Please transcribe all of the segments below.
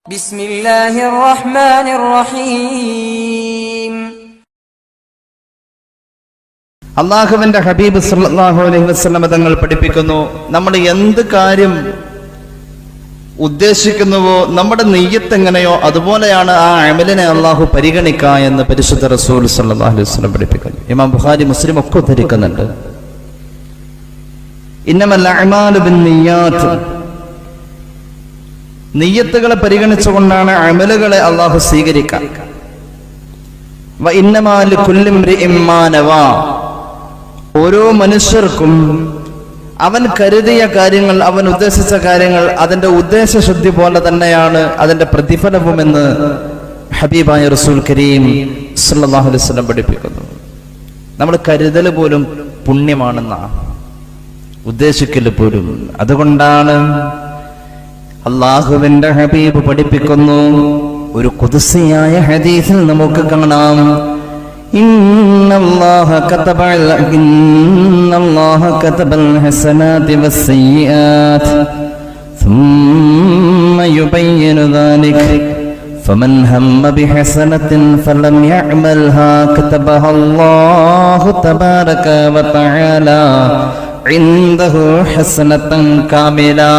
ബിസ്മില്ലാഹിർ റഹ്മാനിർ റഹീം. അള്ളാഹുവിന്റെ ഹബീബ് സല്ലല്ലാഹു അലൈഹി വസല്ലം തങ്ങൾ പഠിപ്പിക്കുന്നു, നമ്മൾ എന്ത് കാര്യം ഉദ്ദേശിക്കുന്നുവോ നമ്മുടെ നിയ്യത്ത് എങ്ങനെയോ അതുപോലെയാണ് ആ അമലിനെ അള്ളാഹു പരിഗണിക്കുക എന്ന് പരിശുദ്ധ റസൂൽ സല്ലല്ലാഹു അലൈഹി വസല്ലം പഠിപ്പിക്കുന്നു. ഇമാം ബുഖാരി മുസ്ലിം ഒക്കെ ഉദ്ധരിക്കുന്നുണ്ട്. ഇന്നമൽ അഅ്മാലു ബിന്നിയ്യാത്ത്, നിയ്യത്തുകളെ പരിഗണിച്ചുകൊണ്ടാണ് അമലുകളെ അള്ളാഹു സ്വീകരിക്കുക. വ ഇന്നമാ ലികുല്ലി ഇംറിഇൻ മാ നവാ, ഓരോ മനുഷ്യർക്കും അവൻ കരുതിയ കാര്യങ്ങൾ, അവൻ ഉദ്ദേശിച്ച കാര്യങ്ങൾ, അതിന്റെ ഉദ്ദേശശുദ്ധി പോലെ തന്നെയാണ് അതിന്റെ പ്രതിഫലവുമെന്ന് ഹബീബായ റസൂൽ കരീം സല്ലല്ലാഹു അലൈഹി വസല്ലം പഠിപ്പിക്കുന്നു. നമ്മൾ കരുതൽ പോലും പുണ്യമാണെന്നാണ്, ഉദ്ദേശിക്കൽ പോലും. അതുകൊണ്ടാണ് അള്ളാഹുവിന്റെ ഹബീബ് പഠിപ്പിക്കുന്നു, ഒരു ഖുദ്സിയായ ഹദീസിൽ നമുക്ക് കാണാം, ഇന്നല്ലാഹ കതബൽ ഹസനാതി വസ്സയ്യിആത് ثم يبين ذلك فمن هم بحسنة فلم يعملها كتبها الله تبارك وتعالى عنده حسنة كاملة.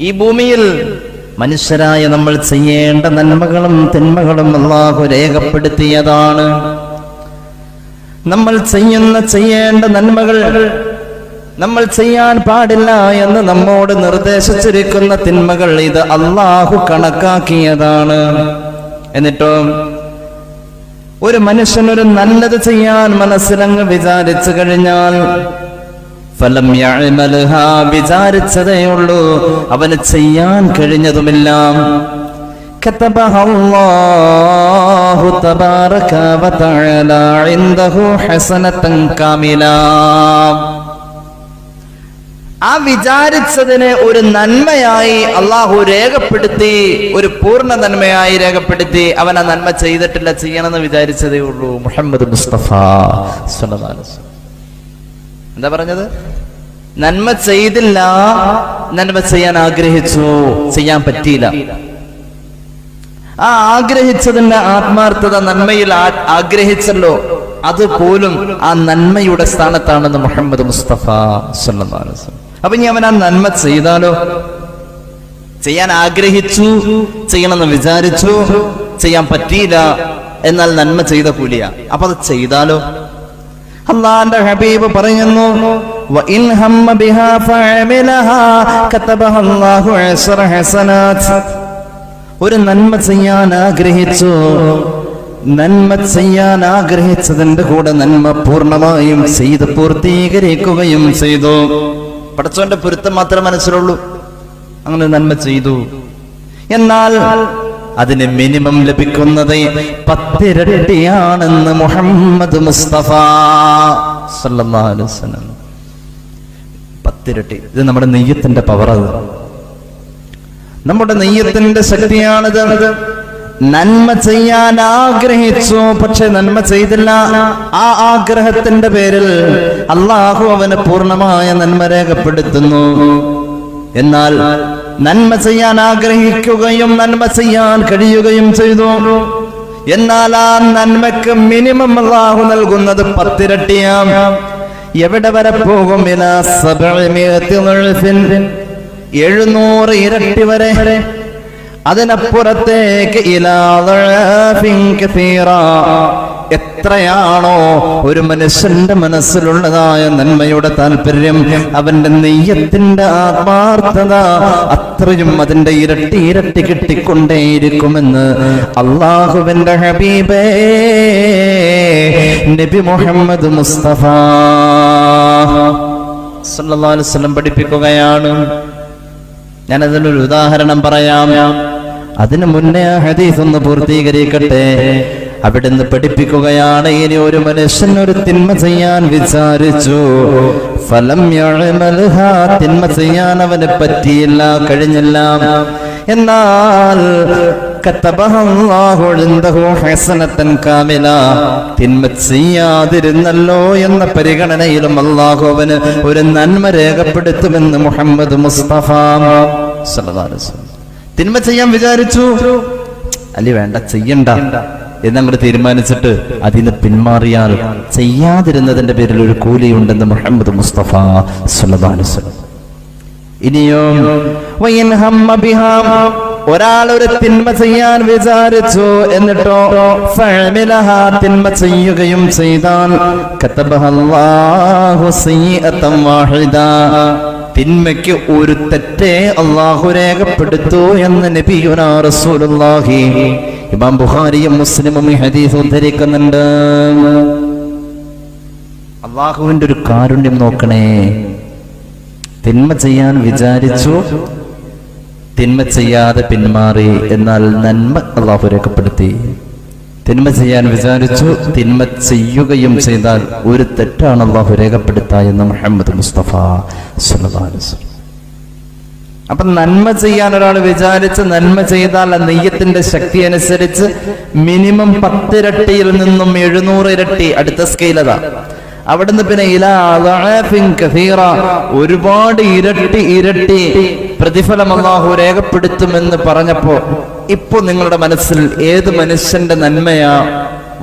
ഈ ഭൂമിയിൽ മനുഷ്യരായ നമ്മൾ ചെയ്യേണ്ട നന്മകളും തിന്മകളും അല്ലാഹു രേഖപ്പെടുത്തിയതാണ്. നമ്മൾ ചെയ്യേണ്ട നന്മകൾ, നമ്മൾ ചെയ്യാൻ പാടില്ല എന്ന് നമ്മോട് നിർദ്ദേശിച്ചിരിക്കുന്ന തിന്മകൾ, ഇത് അല്ലാഹു കണക്കാക്കിയതാണ്. എന്നിട്ടോ ഒരു മനുഷ്യനൊരു നല്ലത് ചെയ്യാൻ മനസ്സിലങ്ങ് വിചാരിച്ചു കഴിഞ്ഞാൽ ഫലം യഅമൽഹാ, വിചാരിച്ചതേ ഉള്ളൂ, അവന് ചെയ്യാൻ കഴിഞ്ഞതുമില്ല. കതബഹല്ലാഹു തബാറക വതആല ഇൻദഹു ഹസനതൻ കാമില. ആ വിചാരിച്ചതിനെ ഒരു നന്മയായി അള്ളാഹു രേഖപ്പെടുത്തി, ഒരു പൂർണ്ണ നന്മയായി രേഖപ്പെടുത്തി. അവൻ ആ നന്മ ചെയ്തിട്ടില്ല, ചെയ്യണമെന്ന് വിചാരിച്ചതേ ഉള്ളൂ. മുഹമ്മദ് മുസ്തഫ സ്വല്ലല്ലാഹു അലൈഹി വസല്ലം എന്താ പറഞ്ഞത്? നന്മ ചെയ്തില്ല, നന്മ ചെയ്യാൻ ആഗ്രഹിച്ചു, ചെയ്യാൻ പറ്റിയില്ല. ആ ആഗ്രഹിച്ചതിന്റെ ആത്മാർത്ഥത, നന്മയിൽ ആഗ്രഹിച്ചല്ലോ, അതുപോലും ആ നന്മയുടെ സ്ഥാനത്താണെന്ന് മുഹമ്മദ് മുസ്തഫ സ്വല്ലല്ലാഹു അലൈഹി വസല്ലം. അപ്പൊ ഇനി അവൻ ആ നന്മ ചെയ്താലോ? ചെയ്യാൻ ആഗ്രഹിച്ചു, ചെയ്യണമെന്ന് വിചാരിച്ചു, ചെയ്യാൻ പറ്റിയില്ല, എന്നാൽ നന്മ ചെയ്ത കൂലിയ. അപ്പൊ അത് ചെയ്താലോ? അല്ലാഹുവിന്റെ ഹബീബ് പറയുന്നു, വഇൻ ഹമ്മ ബിഹാ ഫഅമിലഹാ കതബഹല്ലാഹു അശ്റ ഹസനാത്ത്. ഒരു നന്മ ചെയ്യാൻ ആഗ്രഹിച്ചു, നന്മ ചെയ്യാൻ ആഗ്രഹിച്ചതിന്റെ കൂടെ നന്മ പൂർണ്ണമായും ചെയ്ത് പൂർത്തീകരിക്കുകയും ചെയ്തു. പടച്ചവന്റെ പൊരുത്തം മാത്രമേ മനസ്സിലുള്ളൂ. അങ്ങനെ നന്മ ചെയ്തു, എന്നാൽ അതിന് മിനിമം ലഭിക്കുന്നത് 10 ഇരട്ടിയാണെന്ന് മുഹമ്മദ് മുസ്തഫ സല്ലല്ലാഹു അലൈഹി വസല്ലം. 10 ഇരട്ടി. ഇത് നമ്മുടെ നെയ്യത്തിന്റെ പവറാണ്, നമ്മുടെ നെയ്യത്തിന്റെ ശക്തിയാണിത്. നന്മ ചെയ്യാൻ ആഗ്രഹിച്ചു, പക്ഷെ നന്മ ചെയ്തില്ല. ആ ആഗ്രഹത്തിന്റെ പേരിൽ അള്ളാഹു അവന് പൂർണ്ണമായ നന്മ രേഖപ്പെടുത്തുന്നു. എന്നാൽ നന്മ ചെയ്യാൻ ആഗ്രഹിക്കുകയും നന്മ ചെയ്യാൻ കഴിയുകയും ചെയ്തു, എന്നാൽ ആ നന്മക്ക് മിനിമം അല്ലാഹു നൽകുന്നത് 10 ഇരട്ടിയാണ്. എവിടെ വരെ പോകും? 700 ഇരട്ടി വരെ. അതിനപ്പുറത്തേക്ക് എത്രയാണോ ഒരു മനുഷ്യന്റെ മനസ്സിലുള്ളതായ നന്മയുടെ താല്പര്യം, അവന്റെ നെയ്യത്തിന്റെ ആത്മാർത്ഥത, അത്രയും അതിന്റെ ഇരട്ടി ഇരട്ടി കിട്ടിക്കൊണ്ടേയിരിക്കുമെന്ന് അള്ളാഹുവിന്റെ ഹബീബേ നബി മുഹമ്മദ് മുസ്തഫ സല്ലല്ലാഹു അലൈഹി വസല്ലം പഠിപ്പിക്കുകയാണ്. ഞാനതിനൊരു ഉദാഹരണം പറയാം. അതിനു മുന്നേ ആ ഹദീസ് ഒന്ന് പൂർത്തീകരിക്കട്ടെ. അവിടുന്ന് പഠിപ്പിക്കുകയാണ്, ഇനി ഒരു മനുഷ്യൻ ഒരു തിന്മ ചെയ്യാൻ വിചാരിച്ചു, ഫലം യഅമൽഹാ, തിന്മ ചെയ്യാൻ അവന് പറ്റിയില്ല, കഴിഞ്ഞില്ല, എന്നാൽ കതബഹല്ലാഹു ഇൻദഹു ഹസനതൻ കാമില, തിന്മ ചെയ്യാതിരുന്നല്ലോ എന്ന പരിഗണനയിലും അല്ലാഹു അവന് ഒരു നന്മ രേഖപ്പെടുത്തുമെന്ന് മുഹമ്മദ് മുസ്തഫ സല്ലല്ലാഹു അലൈഹി വസല്ലം. തിന്മ ചെയ്യാൻ വിചാരിച്ചു, അല്ലെ വേണ്ട ചെയ്യണ്ട എന്നങ്ങോട്ട് തീരുമാനിച്ചിട്ട് അതിന് പിന്മാറിയാൽ ചെയ്യാതിരുന്നതിന്റെ പേരിൽ ഒരു കൂലിയുണ്ടെന്ന് മുഹമ്മദ് മുസ്തഫ സല്ലല്ലാഹു അലൈഹി വസല്ലം. ഇനിയോ ഒരാൾ ഒരു തിന്മ ചെയ്യാൻ വിചാരിച്ചു, എന്നിട്ടോ തിന്മ ചെയ്യുകയും ചെയ്താൽ കതബഹല്ലാഹു സയ്യിഅതൻ വാഹിദ, തിന്മയ്ക്ക് ഒരു തെറ്റേ അല്ലാഹു രേഖപ്പെടുത്തു എന്ന് നബിയുനാ റസൂലുള്ളാഹി. ഇമാം ബുഖാരിയും മുസ്ലിമും ഈ ഹദീസ് ഉദ്ധരിക്കുന്നുണ്ട്. അല്ലാഹുവിന്റെ ഒരു കാരുണ്യം നോക്കണേ. തിന്മ ചെയ്യാൻ വിചാരിച്ചു, തിന്മ ചെയ്യാതെ പിന്മാറി, എന്നാൽ നന്മ അല്ലാഹു രേഖപ്പെടുത്തി. തിന്മ ചെയ്യാൻ വിചാരിച്ചു, തിന്മ ചെയ്യുകയും ചെയ്താൽ ഒരു തെറ്റാണ് അല്ലാഹു രേഖപ്പെടുത്തുക എന്ന് മുഹമ്മദ് മുസ്തഫ സല്ലല്ലാഹു അലൈഹി വസല്ലം. അപ്പൊ നന്മ ചെയ്യാൻ ഒരാൾ വിചാരിച്ച് നന്മ ചെയ്താൽ ആ നെയ്യത്തിന്റെ ശക്തി അനുസരിച്ച് മിനിമം 10 ഇരട്ടിയിൽ നിന്നും 700 ഇരട്ടി അടുത്ത സ്കെയിലതാ. അവിടുന്ന് പിന്നെ ഒരുപാട് ഇരട്ടി പ്രതിഫലം അല്ലാഹു രേഖപ്പെടുത്തുമെന്ന് പറഞ്ഞപ്പോ ഇപ്പൊ നിങ്ങളുടെ മനസ്സിൽ ഏത് മനുഷ്യന്റെ നന്മയാ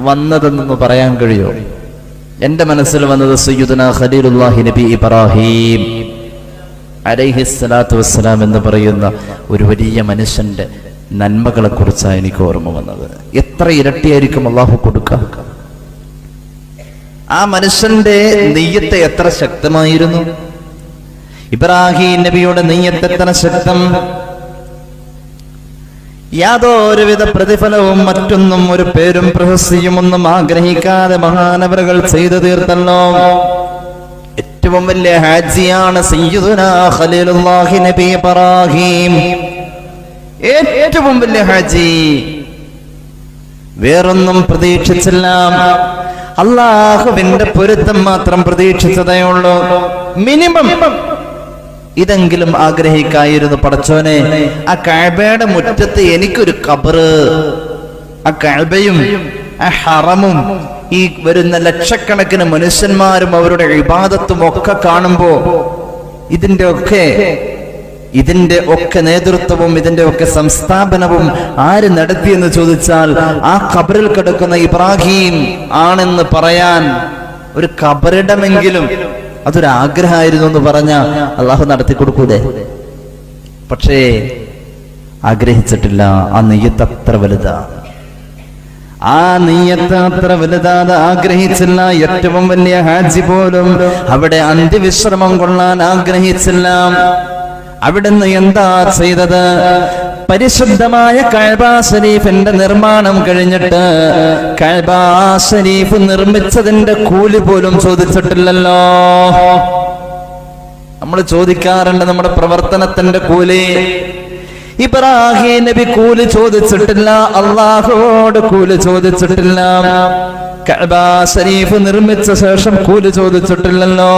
വന്നതെന്നൊന്ന് പറയാൻ കഴിയോ? എന്റെ മനസ്സിൽ വന്നത് സയ്യിദുനാ ഖലീലുല്ലാഹി നബി ഇബ്രാഹിം അലൈഹിസ്സലാത്തു വസ്സലാം എന്ന് പറയുന്ന ഒരു വലിയ മനുഷ്യന്റെ നന്മകളെ കുറിച്ചാണ് എനിക്ക് ഓർമ്മ വന്നത്. എത്ര ഇരട്ടിയായിരിക്കും അല്ലാഹു കൊടുക്കുക? ആ മനുഷ്യന്റെ നെയ്യത്ത് എത്ര ശക്തമായിരുന്നു! ഇബ്രാഹിം നബിയുടെ നെയ്യത്ത് എത്ര ശക്തം! യാതൊരുവിധ പ്രതിഫലവും മറ്റൊന്നും ഒരു പേരും പ്രശസ്തിയും ഒന്നും ആഗ്രഹിക്കാതെ മഹാനവറുകൾ ചെയ്തു തീർത്തല്ലോ. ഏറ്റവും വലിയ ഹാജിയാണ് സയ്യിദുനാ ഖലീലുല്ലാഹി നബി ഇബ്രാഹിം. ഏറ്റവും വലിയ ഹാജി. വേറൊന്നും പ്രതീക്ഷിച്ചില്ല, അല്ലാഹുവിന്റെ പൊരുത്തം മാത്രം പ്രതീക്ഷിച്ചതേ ഉള്ളൂ. മിനിമം ഇതെങ്കിലും ആഗ്രഹിക്കായിരുന്നു. പടച്ചോനെ, ആ കഅബയുടെ മുറ്റത്ത് എനിക്കൊരു ഖബറ്, ആ കഅബയും ആ ഹറമും ഈ വരുന്ന ലക്ഷക്കണക്കിന് മനുഷ്യന്മാരും അവരുടെ ഇബാദത്തും ഒക്കെ കാണുമ്പോ ഇതിന്റെ ഒക്കെ നേതൃത്വവും ഇതിന്റെ ഒക്കെ സംസ്ഥാപനവും ആര് നടത്തിയെന്ന് ചോദിച്ചാൽ ആ ഖബറിൽ കിടക്കുന്ന ഇബ്രാഹിം ആണെന്ന് പറയാൻ ഒരു ഖബറിടമെങ്കിലും അതൊരാഗ്രഹമായിരുന്നു എന്ന് പറഞ്ഞ അള്ളാഹു നടത്തി കൊടുക്കൂലേ? പക്ഷേ ആഗ്രഹിച്ചിട്ടില്ല. ആ നെയ്യത്ത് അത്ര വലുതാണ്. ആ നെയ്യത്ത് അത്ര വലുതാതെ ആഗ്രഹിച്ചില്ല. ഏറ്റവും വലിയ ഹാജി പോലും അവിടെ അന്ത്യവിശ്രമം കൊള്ളാൻ ആഗ്രഹിച്ചില്ല. അവിടുന്ന് എന്താ ചെയ്തത്? പരിശുദ്ധമായ കഅബ ശരീഫിന്റെ നിർമ്മാണം കഴിഞ്ഞിട്ട് കഅബ ശരീഫ് നിർമ്മിച്ചതിന്റെ കൂലി പോലും ചോദിച്ചിട്ടില്ലല്ലോ. നമ്മൾ ചോദിക്കാറുണ്ട് നമ്മുടെ പ്രവർത്തനത്തിന്റെ കൂലി. ഇബ്രാഹിം നബി കൂലി ചോദിച്ചിട്ടില്ല, അല്ലാഹുവോട് കൂലി ചോദിച്ചിട്ടില്ല. കഅബ ശരീഫ് നിർമ്മിച്ച ശേഷം കൂലി ചോദിച്ചിട്ടില്ലല്ലോ.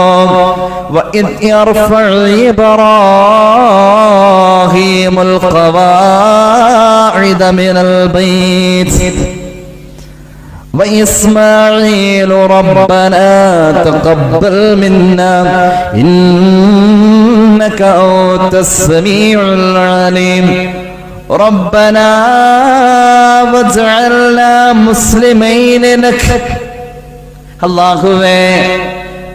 ഇബ്രാഹിമുൽ ഖവാഇദ മിനൽ ബൈത്ത് وإسماعيل ربنا تقبل منا إنك أنت السميع العليم ربنا واجعلنا مسلمين لك. അല്ലാഹുവേ,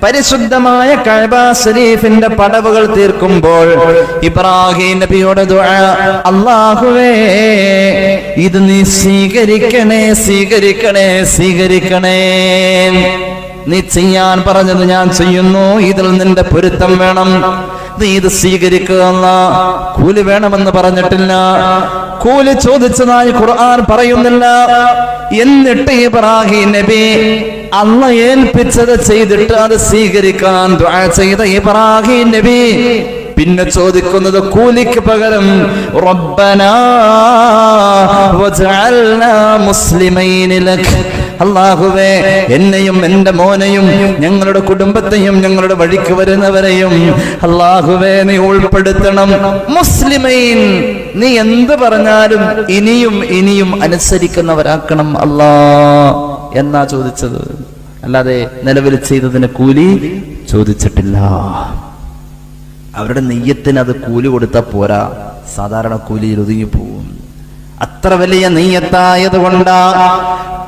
പരിശുദ്ധമായ കഅബ ശരീഫിന്റെ പടവുകൾ തീർക്കുമ്പോൾ ഇബ്രാഹിം നബിയുടെ ദുആ, അല്ലാഹുവേ ഇത് നീ സ്വീകരിക്കണേ, സ്വീകരിക്കണേ, സ്വീകരിക്കണേ. നീ ചെയ്യാൻ പറഞ്ഞത് ഞാൻ ചെയ്യുന്നു, ഇതിൽ നിന്റെ പൊരുത്തം വേണം, നീ ഇത് സ്വീകരിക്കുക. കൂലി വേണമെന്ന് പറഞ്ഞിട്ടില്ല, കൂലി ചോദിച്ചതായി ഖുർആൻ പറയുന്നില്ല. എന്നിട്ട് ഇബ്രാഹിം നബി അല്ലാഹ് ഏൽപ്പിച്ചത് ചെയ്തിട്ട് അത് സ്വീകരിക്കാൻ ദുആ ചെയ്ത ഇബ്രാഹിം നബി പിന്നെ ചോദിക്കുന്നത് കൂലിക്ക് പകരം റബ്ബനാ വജഅൽനാ മുസ്ലിമൈന ലക്. അല്ലാഹുവേ, എന്നെയും എൻ്റെ മോനെയും ഞങ്ങളുടെ കുടുംബത്തെയും ഞങ്ങളുടെ വഴിക്ക് വരുന്നവരെയും അല്ലാഹുവേ നീ ഉൾപ്പെടുത്തണം. മുസ്ലിമൈൻ, നീ എന്ത് പറഞ്ഞാലും ഇനിയും ഇനിയും അനുസരിക്കുന്നവരാക്കണം അല്ലാ എന്നാ ചോദിച്ചത്. അല്ലാതെ നിലവിൽ ചെയ്തതിന് കൂലി ചോദിച്ചിട്ടില്ല. അവരുടെ നെയ്യത്തിന് അത് കൂലി കൊടുത്താൽ പോരാ, സാധാരണ കൂലിയിൽ ഒതുങ്ങിപ്പോവും. അത്ര വലിയ നീയത്തായത് കൊണ്ടാ.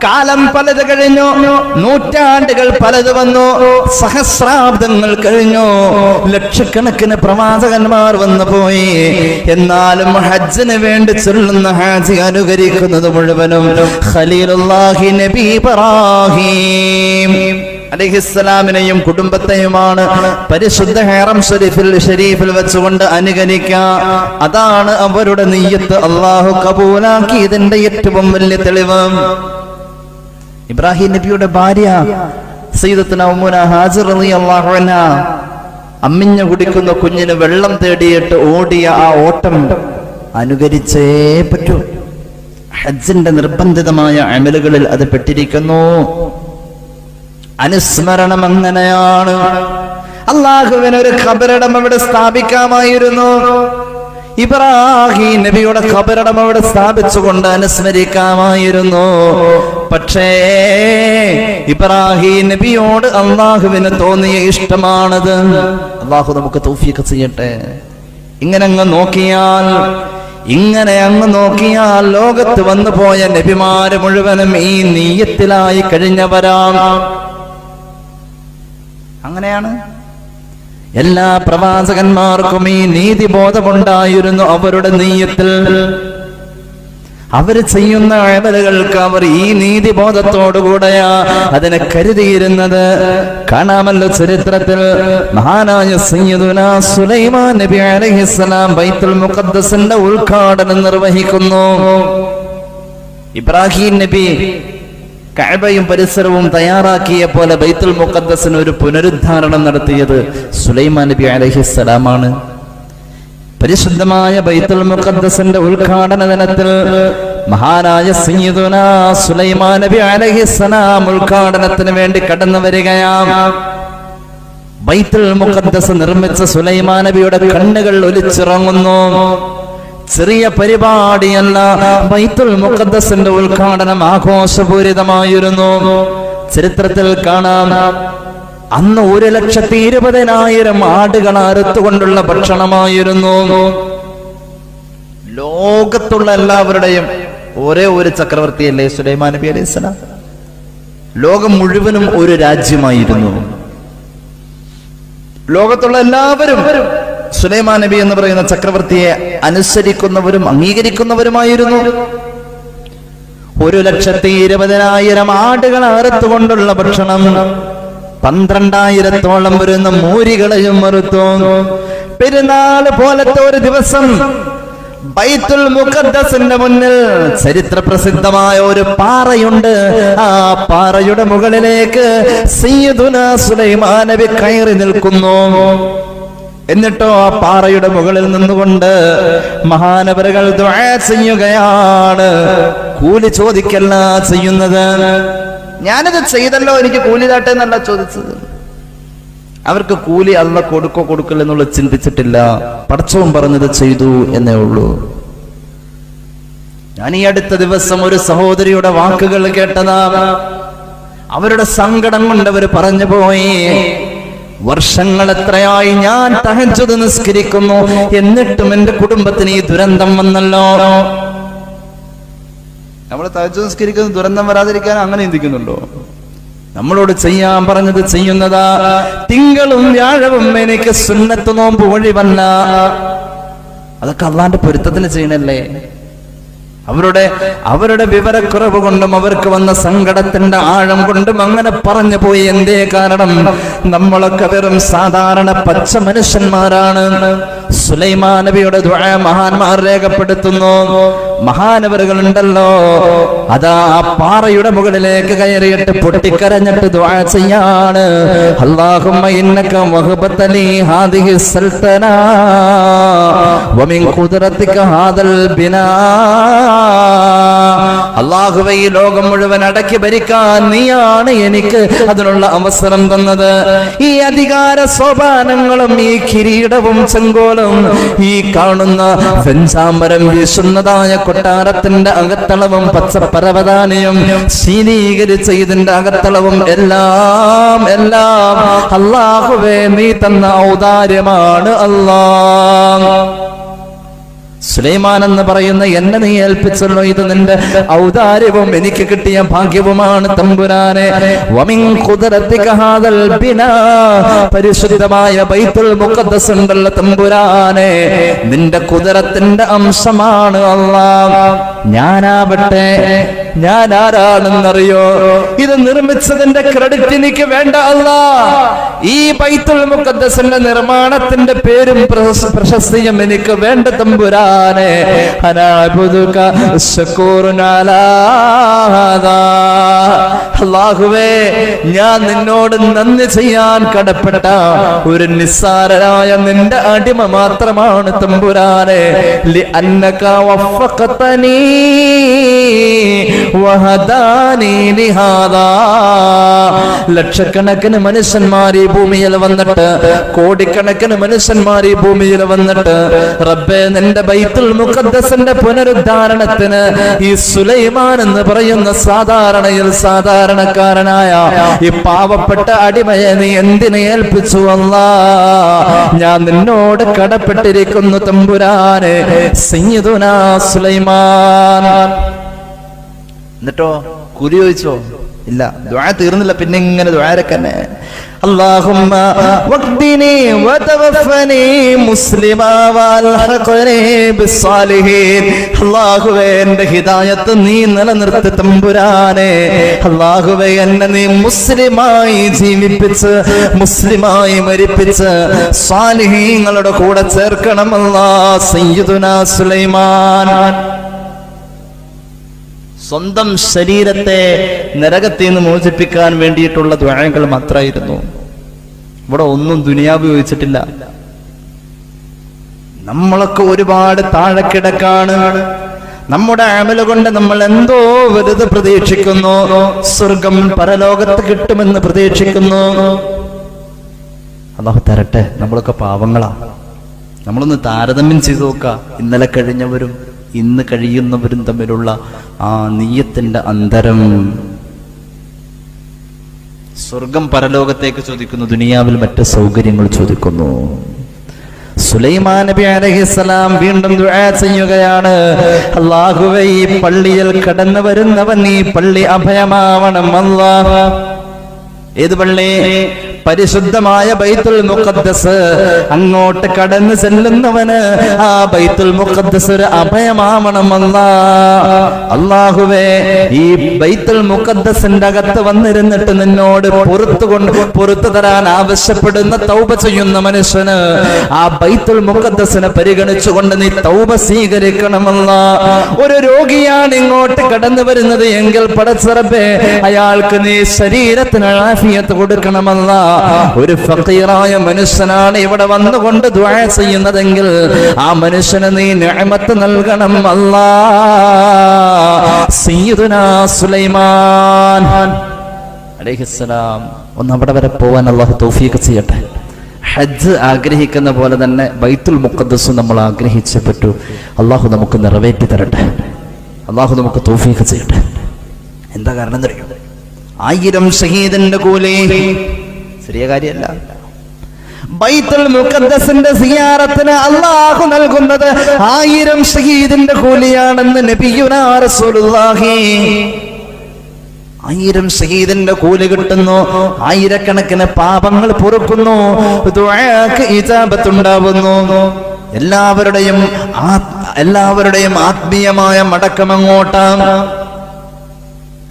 കാലം പലത് കഴിഞ്ഞു, നൂറ്റാണ്ടുകൾ പലത് വന്നു, സഹസ്രാബ്ദങ്ങൾ കഴിഞ്ഞു, ലക്ഷക്കണക്കിന് പ്രവാചകന്മാർ വന്നു പോയി. എന്നാലും ഹജ്ജിന് വേണ്ടി ചൊല്ലുന്ന ഹാജി അനുകരിക്കുന്നത് മുഴുവനും ഖലീലുല്ലാഹി നബി ഇബ്രാഹിം അലൈഹിസ്സലാമിനെയും കുടുംബത്തെയുമാണ് പരിശുദ്ധ ഹറം ഷരീഫിൽ വെച്ചുകൊണ്ട് അനുകരിക്കുക. അതാണ് അവരുടെ നിയ്യത്ത് അള്ളാഹു കബൂലാക്കിയതിന്റെ ഏറ്റവും വലിയ തെളിവ്. ഇബ്രാഹിം നബിയുടെ ഭാര്യ സയ്യിദത്തുനാ ഉമ്മുന ഹാജർ റളിയല്ലാഹു അൻഹാ അമ്മിഞ്ഞു കുടിക്കുന്ന കുഞ്ഞിന് വെള്ളം തേടിയിട്ട് ഓടിയ ആ ഓട്ടം അനുകരിച്ചേ പറ്റൂ. ഹജ്ജിന്റെ നിർബന്ധിതമായ അമലുകളിൽ അത് പെട്ടിരിക്കുന്നു. അനുസ്മരണം അങ്ങനെയാണ്. അള്ളാഹുവിന് ഒരു ഖബറിടം അവിടെ സ്ഥാപിക്കാമായിരുന്നു. ഇബ്രാഹിം നബിയുടെ ഖബറിടം അവിടെ സ്ഥാപിച്ചുകൊണ്ട് അനുസ്മരിക്കാമായിരുന്നു. പക്ഷേ ഇബ്രാഹിം നബിയോട് അള്ളാഹുവിന് തോന്നിയ ഇഷ്ടമാണത്. അള്ളാഹു നമുക്ക് തൗഫീഖ് ചെയ്യട്ടെ. ഇങ്ങനെ അങ്ങ് നോക്കിയാൽ ലോകത്ത് വന്നു പോയ നബിമാര് മുഴുവനും ഈ നീയത്തിലായി കഴിഞ്ഞവരാണ്. അങ്ങനെയാണ്. എല്ലാ പ്രവാചകന്മാർക്കും ഈ നീതിബോധമുണ്ടായിരുന്നു. അവരുടെ നീയത്തിൽ അവർ ചെയ്യുന്ന അമലുകൾക്ക് അവർ ഈ നീതിബോധത്തോടുകൂടെയാ അതിനെ കരുതിയിരുന്നത്. കാണാമല്ലോ ചരിത്രത്തിൽ മഹാനായ സയ്യിദുനാ സുലൈമാൻ നബി അലൈഹിസ്സലാം ബൈത്തുൽ മുഖദ്ദസിന്റെ ഉദ്ഘാടനം നിർവഹിക്കുന്നു. ഇബ്രാഹിം നബി കഅബയും പരിസരവും തയ്യാറാക്കിയ പോലെ ബൈത്തുൽ മുഖദ്ദസിന് ഒരു പുനരുദ്ധാരണം നടത്തിയത് സുലൈമാൻ നബി അലൈഹിസ്സലാമാണ്. പരിശുദ്ധമായ ബൈത്തുൽ മുഖദ്ദസിന്റെ ഉദ്ഘാടന ദിനത്തിൽ മഹാനായ സയ്യിദുനാ സുലൈമാൻ നബി അലൈഹിസ്സലാം ഉദ്ഘാടനത്തിന് വേണ്ടി കടന്നു വരികയാണ്. ബൈത്തുൽ മുഖദ്ദസ് നിർമ്മിച്ച സുലൈമാൻ നബിയുടെ കണ്ണുകൾ ഒലിച്ചിറങ്ങുന്നു. ചെറിയ പരിപാടിയല്ല, ബൈത്തുൽ മുഖദ്ദസിന്റെ ഉദ്ഘാടനം ആഘോഷപൂരിതമായിരുന്നു. ചരിത്രത്തിൽ കാണാം, അന്ന് 1,20,000 ആടുകൾ അറുത്തുകൊണ്ടുള്ള ഭക്ഷണമായിരുന്നു. ലോകത്തുള്ള എല്ലാവരുടെയും ഒരേ ഒരു ചക്രവർത്തിയല്ലേ സുലൈമാൻ നബി അലൈഹിസ്സലാം. ലോകം മുഴുവനും ഒരു രാജ്യമായിരുന്നു. ലോകത്തുള്ള എല്ലാവരും സുലൈമാൻ നബി എന്ന് പറയുന്ന ചക്രവർത്തിയെ അനുസരിക്കുന്നവരും അംഗീകരിക്കുന്നവരുമായിരുന്നു. 1,20,000 ആടുകൾ അറുത്തുകൊണ്ടുള്ള ഭക്ഷണം, 12,000-ഓളം വരുന്ന മൂരികളെയും മറുത്തു. പെരുന്നാൾ പോലത്തെ ഒരു ദിവസം ബൈത്തുൽ മുഖദ്ദസിന്റെ മുന്നിൽ ചരിത്ര പ്രസിദ്ധമായ ഒരു പാറയുണ്ട്. ആ പാറയുടെ മുകളിലേക്ക് സയ്യിദുനാ സുലൈമാൻ നബി കയറി നിൽക്കുന്നു. എന്നിട്ടോ ആ പാറയുടെ മുകളിൽ നിന്നുകൊണ്ട് മഹാനവറുകൾ ദുആ ചെയ്യുകയാണ്. കൂലി ചോദിക്കല്ല ചെയ്യുന്നത്. ഞാനത് ചെയ്തല്ലോ, എനിക്ക് കൂലി താട്ടെ എന്നല്ല ചോദിച്ചത്. അവർക്ക് കൂലി അല്ലാഹ് കൊടുക്കില്ല എന്നുള്ളത് ചിന്തിച്ചിട്ടില്ല. പടച്ചവൻ പറഞ്ഞത് ചെയ്തു എന്നേ ഉള്ളൂ. ഞാൻ ഈ അടുത്ത ദിവസം ഒരു സഹോദരിയുടെ വാക്കുകൾ കേട്ടതാ. അവരുടെ സങ്കടം കൊണ്ട് അവർ പറഞ്ഞു പോയി, വർഷങ്ങൾ എത്രയായി ഞാൻ തഹജ്ജുദ് നിസ്കരിക്കുന്നു, എന്നിട്ടും എന്റെ കുടുംബത്തിന് ഈ ദുരന്തം വന്നല്ലോ. നമ്മൾ തഹജ്ജുദ് നിസ്കരിക്കുന്നത് ദുരന്തം വരാതിരിക്കാൻ അങ്ങനെ ചിന്തിക്കുന്നുണ്ടോ? നമ്മളോട് ചെയ്യാൻ പറഞ്ഞത് ചെയ്യുന്നതാ. തിങ്കളും വ്യാഴവും എനിക്ക് സുന്നത്ത് നോമ്പ് ഒഴിവല്ല. അതൊക്കെ അള്ളാന്റെ പൊരുത്തത്തിന് ചെയ്യണല്ലേ. അവരുടെ വിവരക്കുറവ് കൊണ്ടും അവർക്ക് വന്ന സങ്കടത്തിന്റെ ആഴം കൊണ്ടും അങ്ങനെ പറഞ്ഞു പോയി. എന്തേ കാരണം? നമ്മളൊക്കെ വെറും സാധാരണ പച്ച മനുഷ്യന്മാരാണ്. സുലൈമാൻ നബിയുടെ ദുആ മഹാന്മാർ രേഖപ്പെടുത്തുന്നു. മഹാനവറുകൾ ഉണ്ടല്ലോ, അതാ പാറയുടെ മുകളിലേക്ക് കയറിയിട്ട് പൊട്ടിക്കരഞ്ഞിട്ട് ദുആ ചെയ്യാണ്. അല്ലാഹുമ്മ ഇന്നക വഹബതലി ഹാദിഹി സൽതന വമിൻ ഖുദ്റതിക ഹാദൽ ബിനാ. അല്ലാഹുവേ, ഈ ലോകം മുഴുവൻ അടക്കി ഭരിക്കാൻ നീയാണ് എനിക്ക് അതിനുള്ള അവസരം തന്നത്. ഈ അധികാര സോപാനങ്ങളും ഈ കിരീടവും ചെങ്കോലും ഈ കാണുന്ന വെഞ്ചാമരം വീശുന്നതായ കൊട്ടാരത്തിന്റെ അകത്തളവും പച്ചപ്പരവതാനിയും ശീലീകരിച്ച ഇതിന്റെ അകത്തളവും എല്ലാം അല്ലാഹുവേ നീ തന്ന ഔദാര്യമാണ്. അല്ലാഹ് സുലൈമാൻ എന്ന് പറയുന്ന എന്നെ നീ ഏൽപ്പിച്ചല്ലോ, ഇത് നിന്റെ ഔദാര്യവും എനിക്ക് കിട്ടിയ ഭാഗ്യവുമാണ് തമ്പുരാനെ. വമിൻ ഖുദ്റതിക ഹാദൽ ബിനാ, പരിശുദ്ധമായ ബൈത്തുൽ മുഖദ്ദസ് ഉണ്ടല്ലോ തമ്പുരാനെ, നിന്റെ ഖുദ്റത്തിന്റെ അംശമാണ് അല്ലാഹ്. ഞാനാവട്ടെ, ഞാൻ ആരാണെന്നറിയോ? ഇത് നിർമ്മിച്ചതിന്റെ ക്രെഡിറ്റ് എനിക്ക് വേണ്ട അല്ലാഹ്. ഈ ബൈത്തുൽ മുഖദ്ദസിന്റെ നിർമ്മാണത്തിന്റെ പേരും പ്രശസ്തിയും എനിക്ക് വേണ്ട തമ്പുരാനെ. അനഅബ്ദുക ശകൂറുൻ അലാ ഹാദാ, അല്ലാഹുവേ ഞാൻ നിന്നോട് നന്ദി ചെയ്യാൻ കടപ്പെട്ട ഒരു നിസ്സാരനായ നിന്റെ അടിമ മാത്രമാണ് തമ്പുരാനെ. ലിഅന്നക വഫഖതനീ വഹദാനി ലിഹാദാ. ലക്ഷക്കണക്കിന് മനുഷ്യന്മാർ ഈ ഭൂമിയിൽ വന്നിട്ട്, കോടിക്കണക്കിന് മനുഷ്യന്മാർ ഈ ഭൂമിയിൽ വന്നിട്ട്, റബ്ബേ നിന്റെ ബൈത്തുൽ മുഖദ്ദസിന്റെ പുനരുദ്ധാരണത്തിന് ഈ സുലൈമാൻ എന്ന് പറയുന്ന സാധാരണക്കാരനായ ഈ പാവപ്പെട്ട അടിമയെ നീ എന്തിനെ ഏൽപ്പിച്ചു അല്ലാഹ്? ഞാൻ നിന്നോട് കടപ്പെട്ടിരിക്കുന്നു തമ്പുരാനെ. സയ്യിദുനാ സുലൈമാൻ. എന്നിട്ടോ കുരി ചോദിച്ചോ? ഇല്ല, ദുആ തീർന്നില്ല. പിന്നെ ഇങ്ങനെ ദുആരക്കന്നെ. അല്ലാഹുമ്മ വഖ്ദിനി വതവഫനി മുസ്ലിമാ വൽഹഖനി ബിസ്സാലിഹീൻ. അല്ലാഹുവേ എന്റെ ഹിദായത്ത് നീ നിലനിർത്തി തമ്പുരാനെ. അല്ലാഹുവേ എന്നെ നീ മുസ്ലിമായി ജീവിപ്പിച്ച്, മുസ്ലിമായി മരിപ്പിച്ച് സാലിഹീങ്ങളുടെ കൂടെ ചേർക്കണം അല്ലാഹ്. സയ്യിദുനാ സുലൈമാൻ സ്വന്തം ശരീരത്തെ നരകത്തിൽ നിന്ന് മോചിപ്പിക്കാൻ വേണ്ടിയിട്ടുള്ള ദുആകൾ മാത്രമായിരുന്നു. ഇവിടെ ഒന്നും ദുനിയാവ് ചോദിച്ചിട്ടില്ല. നമ്മളൊക്കെ ഒരുപാട് താഴെ കിടക്കാണ്. നമ്മുടെ അമല് കൊണ്ട് നമ്മൾ എന്തോ വലുത് പ്രതീക്ഷിക്കുന്നു. സ്വർഗം പരലോകത്ത് കിട്ടുമെന്ന് പ്രതീക്ഷിക്കുന്നു. അല്ലാഹു തരട്ടെ. നമ്മളൊക്കെ പാവങ്ങളാ. നമ്മളൊന്ന് താരതമ്യം ചെയ്തു നോക്കാം. ഇന്നലെ കഴിഞ്ഞവരും ഇന്ന് കഴിയുന്നവരും തമ്മിലുള്ള ആ നിയ്യത്തിന്റെ അന്തരം. സ്വർഗം പരലോകത്തേക്ക് ചോദിക്കുന്നു, ദുനിയാവിൽ മറ്റ് സൗകര്യങ്ങൾ ചോദിക്കുന്നു. സുലൈമാൻ നബി അലൈഹിസ്സലാം വീണ്ടും ദുആ ചെയ്യുകയാണ്. അല്ലാഹുവേ ഈ പള്ളിയിൽ കടന്നു വരുന്നവൻ ഈ പള്ളി അഭയമാവണം അല്ലാഹ്. ഏത് പള്ളി? പരിശുദ്ധമായ ബൈത്തുൽ മുഖദ്ദസ്. അങ്ങോട്ട് കടന്നു ചെല്ലുന്നവന് ആ ബൈത്തുൽ മുഖദ്ദസ് ഒരു അഭയമാവണം അല്ലാഹ്. അല്ലാഹുവേ ഈ ബൈത്തുൽ മുഖദ്ദസിന്റെ അകത്ത് വന്നിരുന്നിട്ട് നിന്നോട് പുറത്തു തരാൻ ആവശ്യപ്പെടുന്ന തൗബ ചെയ്യുന്ന മനുഷ്യന് ആ ബൈത്തുൽ മുഖദ്ദസിനെ പരിഗണിച്ചുകൊണ്ട് നീ തൗബ സ്വീകരിക്കണമല്ല. ഒരു രോഗിയാണ് ഇങ്ങോട്ട് കടന്നു വരുന്നത് എങ്കിൽ പടച്ചറബേ അയാൾക്ക് നീ ശരീരത്തിന് ആഫിയത്ത് കൊടുക്കണമല്ല. ഒരു ഫഖീറായ മനുഷ്യനാണ് ഇവിടെ വന്നുകൊണ്ട് ദുആ ചെയ്യുന്നതെങ്കിൽ ആ മനുഷ്യന് നീ നിഅമത്ത് നൽകണം അല്ലാഹ്. സയ്യിദുനാ സുലൈമാൻ അലൈഹിസ്സലാം ഒന്ന് അവിടെ വരെ പോവാൻ അല്ലാഹു തൗഫീഖ് ചെയ്യട്ടെ. ഹജ്ജ് ആഗ്രഹിക്കുന്ന പോലെ തന്നെ ബൈത്തുൽ മുഖദ്ദസ് നമ്മൾ ആഗ്രഹിച്ചേ പറ്റൂ. അല്ലാഹു നമുക്ക് നിറവേറ്റി തരട്ടെ. അല്ലാഹു നമുക്ക് തൗഫീഖ് ചെയ്യട്ടെ. എന്താ കാരണം എന്നറിയോ? 1000 ഷഹീദിന്റെ കൂലി ചെറിയ കാര്യമല്ല. ബൈത്തുൽ മുഖദ്ദസിന്റെ സിയാറത്തിന് അല്ലാഹു നൽകുന്നത് 1000 ഷഹീദിന്റെ കൂലിയാണെന്ന് നബിയുനാ റസൂലുള്ളാഹി. 1000 ഷഹീദിന്റെ കൂലി കിട്ടുന്നു. 1000കണക്കിന് പാപങ്ങൾ പൊറുക്കുന്നു. ദുആക്ക് ഇജാബത്ത് ഉണ്ടാവുന്നു. എല്ലാവരുടെയും ആത്മീയമായ മടക്കം അങ്ങോട്ടാണ്.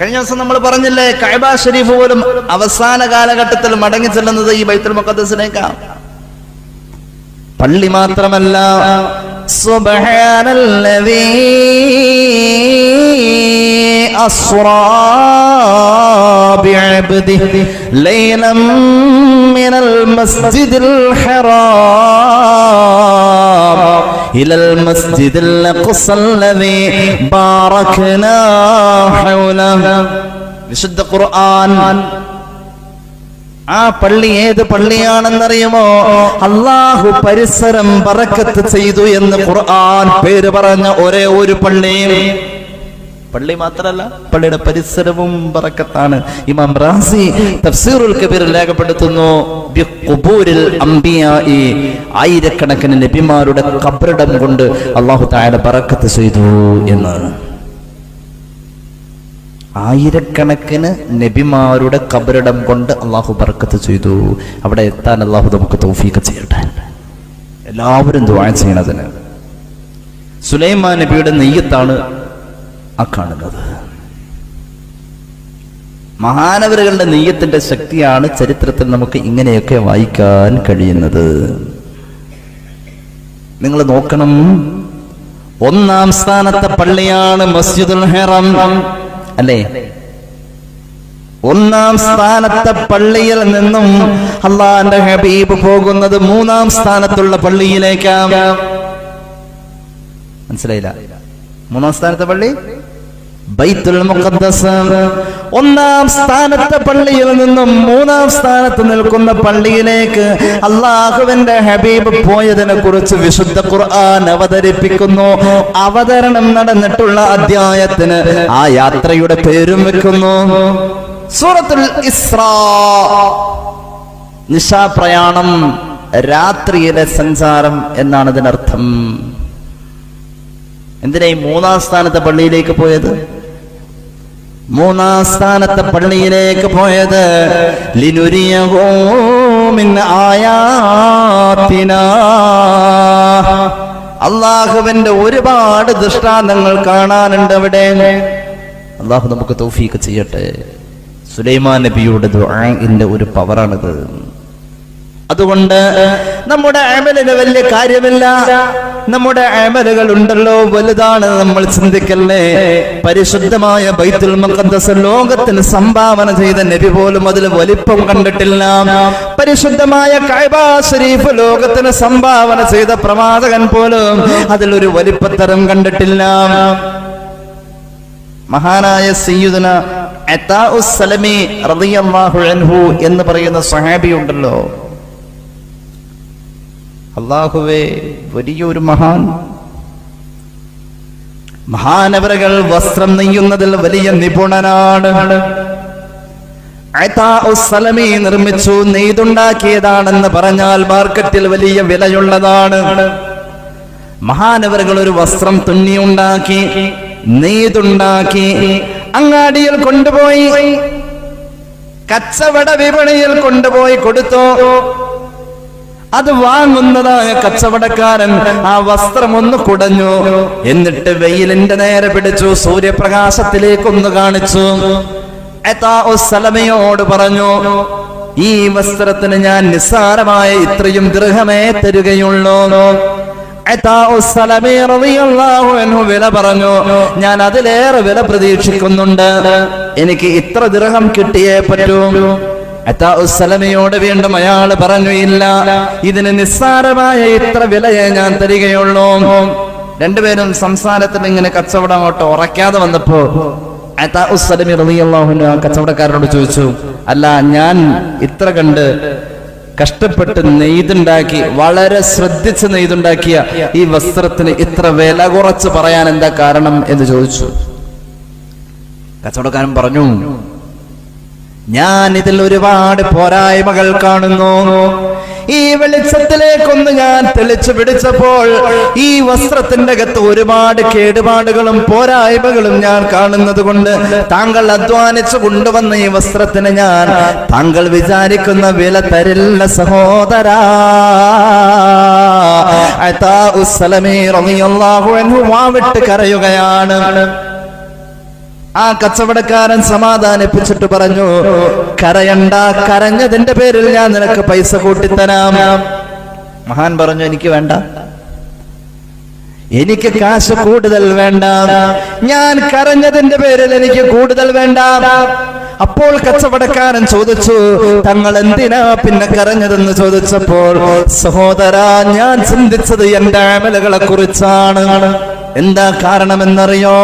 കഴിഞ്ഞ ദിവസം നമ്മൾ പറഞ്ഞില്ലേ, കഅബ ഷരീഫ് പോലും അവസാന കാലഘട്ടത്തിൽ മടങ്ങി ചെല്ലുന്നത് ഈ ബൈത്തുൽ മുഖദ്ദസിലേക്കാണ്. പള്ളി മാത്രമല്ല, സുബ്ഹാനല്ലദീ അസ്റാ ബിഅബ്ദിഹി ലൈലൻ മിനൽ മസ്ജിദിൽ ഹറാം ഇലൽ മസ്ജിദിൽ അഖ്സല്ലദീ ബാറക്നാ ഹൗലഹു. വിശുദ്ധ ഖുർആൻ. ആ പള്ളി ഏത് പള്ളിയാണെന്നറിയുമോ? അല്ലാഹു പരിസരം ബറക്കത്ത് ചെയ്തു എന്ന് ഖുർആൻ പേര് പറഞ്ഞ ഒരേ ഒരു പള്ളി. പള്ളി മാത്രല്ല, പള്ളിയുടെ പരിസരവും ബറക്കത്താണ്. ഇമാം റാസി തഫ്സീറുൽ കബീറിൽ രേഖപ്പെടുത്തുന്നു, ബിഖുബൂരിൽ അംബിയാഇ, ആയിരക്കണക്കിന് നബിമാരുടെ ഖബറിടം കൊണ്ട് അല്ലാഹു തആല ബറക്കത്ത് ചെയ്തു എന്ന്. ആയിരക്കണക്കിന് നബിമാരുടെ ഖബറിടം കൊണ്ട് അല്ലാഹു ബറക്കത്ത് ചെയ്തു. അവിടെ എത്താൻ അല്ലാഹു നമുക്ക് തൗഫീഖ് ചെയ്യട്ടെ. എല്ലാവരും ദുആ ചെയ്യണതിന്. സുലൈമാൻ നബിയുടെ നെയ്യത്താണ് ആ കാണുന്നത്. മഹാനവരുകളുടെ നെയ്യത്തിന്റെ ശക്തിയാണ് ചരിത്രത്തിൽ നമുക്ക് ഇങ്ങനെയൊക്കെ വായിക്കാൻ കഴിയുന്നത്. നിങ്ങൾ നോക്കണം, ഒന്നാം സ്ഥാനത്തെ പള്ളിയാണ് മസ്ജിദുൽ ഹറം, അല്ലേ? ഒന്നാം സ്ഥാനത്തെ പള്ളിയിൽ നിന്നും അള്ളാന്റെ ഹബീബ് പോകുന്നത് മൂന്നാം സ്ഥാനത്തുള്ള പള്ളിയിലേക്കാണ്. മനസ്സിലായില്ല? മൂന്നാം സ്ഥാനത്തെ പള്ളി ബൈത്തുൽ മുഖദ്ദസ്. ഒന്നാം സ്ഥാനത്തെ പള്ളിയിൽ നിന്നും മൂന്നാം സ്ഥാനത്ത് നിൽക്കുന്ന പള്ളിയിലേക്ക് അള്ളാഹുവിന്റെ ഹബീബ് പോയതിനെ കുറിച്ച് വിശുദ്ധ ഖുർആൻ അവതരിപ്പിക്കുന്നു. അവതരണം നടന്നിട്ടുള്ള അധ്യായത്തിന് ആ യാത്രയുടെ പേരും വെക്കുന്നു സൂറത്തുൽ ഇസ്രാ. നിശാപ്രയാണം, രാത്രിയിലെ സഞ്ചാരം എന്നാണ് ഇതിനർത്ഥം. എന്തിനാ ഈ മൂന്നാം സ്ഥാനത്തെ പള്ളിയിലേക്ക് പോയത്? മൂന്നാം സ്ഥാനത്തെ പള്ളിയിലേക്ക് പോയത് ലിനുരിയഹു മിൻ ആയാതിനാ, അല്ലാഹുവിന്റെ ഒരുപാട് ദൃഷ്ടാന്തങ്ങൾ കാണാനുണ്ട് അവിടെ. അല്ലാഹു നമുക്ക് തൗഫീഖ് ചെയ്യട്ടെ. സുലൈമാൻ നബിയുടെ ദുആഇന്റെ ഒരു പവറാണിത്. അതുകൊണ്ട് നമ്മുടെ അമലിന് വലിയ കാര്യമില്ല. നമ്മുടെ അമലുകൾ ഉണ്ടല്ലോ, വലുതാണ് നമ്മൾ ചിന്തിക്കല്ലേ. പരിശുദ്ധമായ ബൈത്തുൽ മുഖദ്ദസ് ലോകത്തിന് സംഭാവന ചെയ്ത നബി പോലും അതിൽ വലിപ്പം കണ്ടിട്ടില്ല. പരിശുദ്ധമായ കഅബ ശരീഫ് ലോകത്തിന് സംഭാവന ചെയ്ത പ്രവാചകൻ പോലും അതിലൊരു വലിപ്പത്തരം കണ്ടിട്ടില്ല. മഹാനായ സയ്യിദുന അതാഉസ് സലമി റളിയല്ലാഹു അൻഹു എന്ന് പറയുന്ന സ്വഹാബി ഉണ്ടല്ലോ, അല്ലാഹുവേ, വലിയൊരു മഹാനവറുകൾ വസ്ത്രം നെയ്യുന്നതിൽ വലിയ നിപുണനാണ്. അതാഉസ് സലമി നിർമ്മിച്ചു, നെയ്തുണ്ടാക്കിയതാണെന്ന് പറഞ്ഞാൽ മാർക്കറ്റിൽ വലിയ വിലയുള്ളതാണ്. മഹാനവറുകൾ ഒരു വസ്ത്രം തുന്നിയുണ്ടാക്കി, നെയ്തുണ്ടാക്കി, അങ്ങാടിയിൽ കൊണ്ടുപോയി കച്ചവട വിപണിയിൽ കൊണ്ടുപോയി കൊടുത്തു. അത് വാങ്ങുന്നതായ കച്ചവടക്കാരൻ ആ വസ്ത്രം ഒന്ന് കുടഞ്ഞു, എന്നിട്ട് വെയിലിന്റെ നേരെ പിടിച്ചു, സൂര്യപ്രകാശത്തിലേക്കൊന്ന് കാണിച്ചു. അതാഉസ് സലമയോട് പറഞ്ഞു, ഈ വസ്ത്രത്തിന് ഞാൻ നിസ്സാരമായ ഇത്രയും ദിർഹമേ തരുകയുള്ളൂ. അതാഉസ് സലമി റളിയല്ലാഹു അൻഹു വില പറഞ്ഞു, ഞാൻ അതിലേറെ വില പ്രതീക്ഷിക്കുന്നുണ്ട്, എനിക്ക് ഇത്ര ദിർഹം കിട്ടിയേ പറ്റൂ. അതാഉസ് സലമയോട് വീണ്ടും അയാൾ പറഞ്ഞു, ഇല്ല, ഇതിന് നിസ്സാരമായ ഇത്ര വിലയെ ഞാൻ തരികയുള്ളൂ. രണ്ടുപേരും സംസാരത്തിൽ ഇങ്ങനെ കച്ചവടം അങ്ങോട്ട് ഉറക്കാതെ വന്നപ്പോ അതാഉസ് സലമി റളിയല്ലാഹു അൻഹു ആ കച്ചവടക്കാരനോട് ചോദിച്ചു, അല്ല, ഞാൻ ഇത്ര കണ്ട് കഷ്ടപ്പെട്ട് നെയ്തുണ്ടാക്കി, വളരെ ശ്രദ്ധിച്ച് നെയ്തുണ്ടാക്കിയ ഈ വസ്ത്രത്തിന് ഇത്ര വില കുറച്ച് പറയാൻ എന്താ കാരണം എന്ന് ചോദിച്ചു. കച്ചവടക്കാരൻ പറഞ്ഞു, ഞാൻ ഇതിൽ ഒരുപാട് പോരായ്മകൾ കാണുന്നു. ഈ വെളിച്ചത്തിലേക്കൊന്ന് ഞാൻ തെളിച്ചു പിടിച്ചപ്പോൾ ഈ വസ്ത്രത്തിന്റെ അകത്ത് ഒരുപാട് കേടുപാടുകളും പോരായ്മകളും ഞാൻ കാണുന്നത് കൊണ്ട് താങ്കൾ അധ്വാനിച്ചു കൊണ്ടുവന്ന ഈ വസ്ത്രത്തിന് ഞാൻ താങ്കൾ വിചാരിക്കുന്ന വില തരില്ല സഹോദരാ. അതാഉസ് സലമി റളിയല്ലാഹു അൻഹു വാവിട്ട് കരയുകയാണ്. ആ കച്ചവടക്കാരൻ സമാധാനിപ്പിച്ചിട്ട് പറഞ്ഞു, കരയണ്ട, കരഞ്ഞതിന്റെ പേരിൽ ഞാൻ നിനക്ക് പൈസ കൂട്ടിത്തരാം. മഹാൻ പറഞ്ഞു, എനിക്ക് വേണ്ട, എനിക്ക് കാശ് കൂടുതൽ വേണ്ട, ഞാൻ കരഞ്ഞതിന്റെ പേരിൽ എനിക്ക് കൂടുതൽ വേണ്ട. അപ്പോൾ കച്ചവടക്കാരൻ ചോദിച്ചു, തങ്ങൾ എന്തിനാ പിന്നെ കരഞ്ഞതെന്ന് ചോദിച്ചപ്പോൾ, സഹോദരാ, ഞാൻ ചിന്തിച്ചത് എന്റെ അമലുകളെ കുറിച്ചാണ്. എന്താ കാരണമെന്നറിയോ?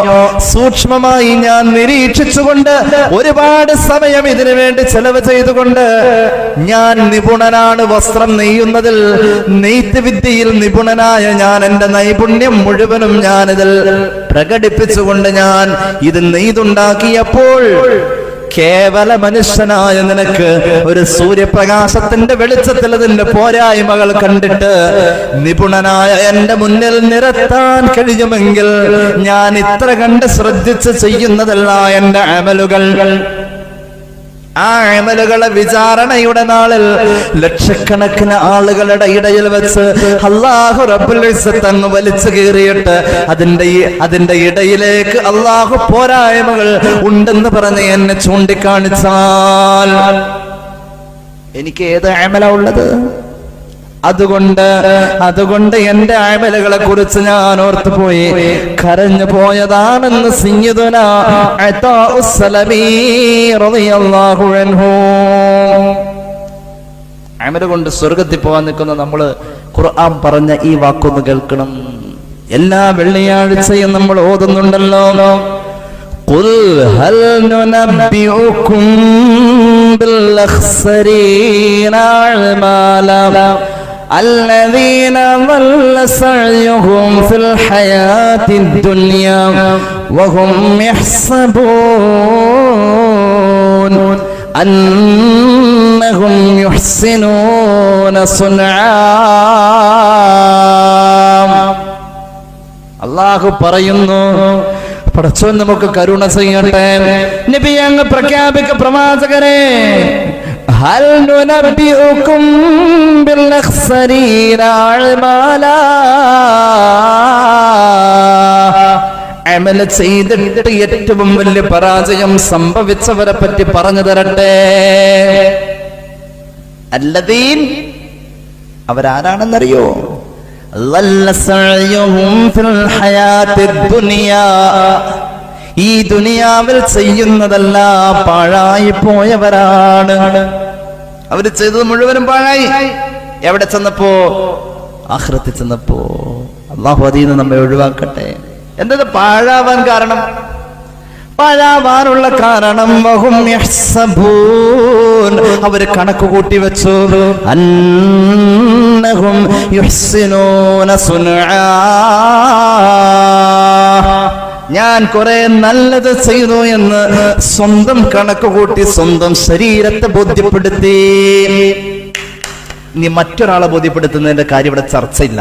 സൂക്ഷ്മമായി ഞാൻ നിരീക്ഷിച്ചുകൊണ്ട് ഒരുപാട് സമയം ഇതിനു വേണ്ടി ചെലവ് ചെയ്തുകൊണ്ട്, ഞാൻ നിപുണനാണ് വസ്ത്രം നെയ്യുന്നതിൽ, നെയ്ത്ത് വിദ്യയിൽ നിപുണനായ ഞാൻ എന്റെ നൈപുണ്യം മുഴുവനും ഞാനിതിൽ പ്രകടിപ്പിച്ചുകൊണ്ട് ഞാൻ ഇത് നെയ്തുണ്ടാക്കിയപ്പോൾ, കേവല മനുഷ്യനായ നിനക്ക് ഒരു സൂര്യപ്രകാശത്തിന്റെ വെളിച്ചത്തിൽ അതിന്റെ പോരായ്മകൾ കണ്ടിട്ട് നിപുണനായ എന്റെ മുന്നിൽ നിരത്താൻ കഴിയുമെങ്കിൽ, ഞാൻ ഇത്ര കണ്ട് ശ്രദ്ധിച്ച് ചെയ്യുന്നതല്ല എന്റെ അമലുകൾ. ആ അമലുകളെ വിചാരണയുടെ നാളിൽ ലക്ഷക്കണക്കിന് ആളുകളുടെ ഇടയിൽ വെച്ച് അല്ലാഹു റബ്ബുൽ ഇസ്സത്ത് അങ്ങ് വലിച്ചു കീറിയിട്ട് അതിന്റെ ഇടയിലേക്ക് അല്ലാഹു പോരായ്മകൾ ഉണ്ടെന്ന് പറഞ്ഞ് എന്നെ ചൂണ്ടിക്കാണിച്ചാൽ എനിക്ക് ഏത് അമലാ ഉള്ളത്? അതുകൊണ്ട് എന്റെ അമലുകളെ കുറിച്ച് ഞാൻ ഓർത്തുപോയി കരഞ്ഞു പോയതാണെന്ന് സയ്യിദുനാ അതാഉസ് സലമി റളിയല്ലാഹു അൻഹു. അമല് കൊണ്ട് സ്വർഗ്ഗത്തിൽ പോകാൻ നിൽക്കുന്ന നമ്മള് ഖുർആൻ പറഞ്ഞ ഈ വാക്കൊന്ന് കേൾക്കണം. എല്ലാ വെള്ളിയാഴ്ചയും നമ്മൾ ഓതുന്നുണ്ടല്ലോ, ഖുൽ ഹൽ നുനബ്ബിഉകും ബിൽ അഖ്സരീന അഅ്മാല الذين ضل سعيهم في الحياة الدنيا وهم يحسبون أنهم يحسنون صنعا. അല്ലാഹു പറയുന്നു, പടച്ചോൻ നമുക്ക് കരുണ ചെയ്യട്ടെ. നബി അങ്ങ് പ്രഖ്യാപിക്ക, പ്രവാചകരെ, ഹൽ നുനബ്ബിഉകും ബിൽ അഖ്സരീന അഅ്മാല, അമൽ ചെയ്തിട്ട് ഏറ്റവും വലിയ പരാജയം സംഭവിച്ചവരെ പറ്റി പറഞ്ഞു തരട്ടെ. അല്ലദീൻ, അവരാരാണെന്നറിയോ? ഈ ദുനിയാവിൽ ചെയ്യുന്നതല്ല പാഴായി പോയവരാണ്. അവര് ചെയ്തത് മുഴുവനും പാഴായി. എവിടെ ചെന്നപ്പോ? ആഖിറത്തിൽ ചെന്നപ്പോ. അല്ലാഹു അതിൽ നിന്ന് നമ്മെ ഒഴിവാക്കട്ടെ. എന്തത് പാഴാവാൻ കാരണം? പാഴാവാനുള്ള കാരണം വഹും യഹ്സബൂൻ, അവര് കണക്ക് കൂട്ടി വെച്ചു, അന്നഹും യുഹ്സിനൂന സുൻആ, ഞാൻ കുറെ നല്ലത് ചെയ്തു എന്ന് സ്വന്തം കണക്ക് കൂട്ടി സ്വന്തം ശരീരത്തെ ബോധ്യപ്പെടുത്തി. ഇനി മറ്റൊരാളെ ബോധ്യപ്പെടുത്തുന്നതിന്റെ കാര്യം ഇവിടെ ചർച്ചയില്ല.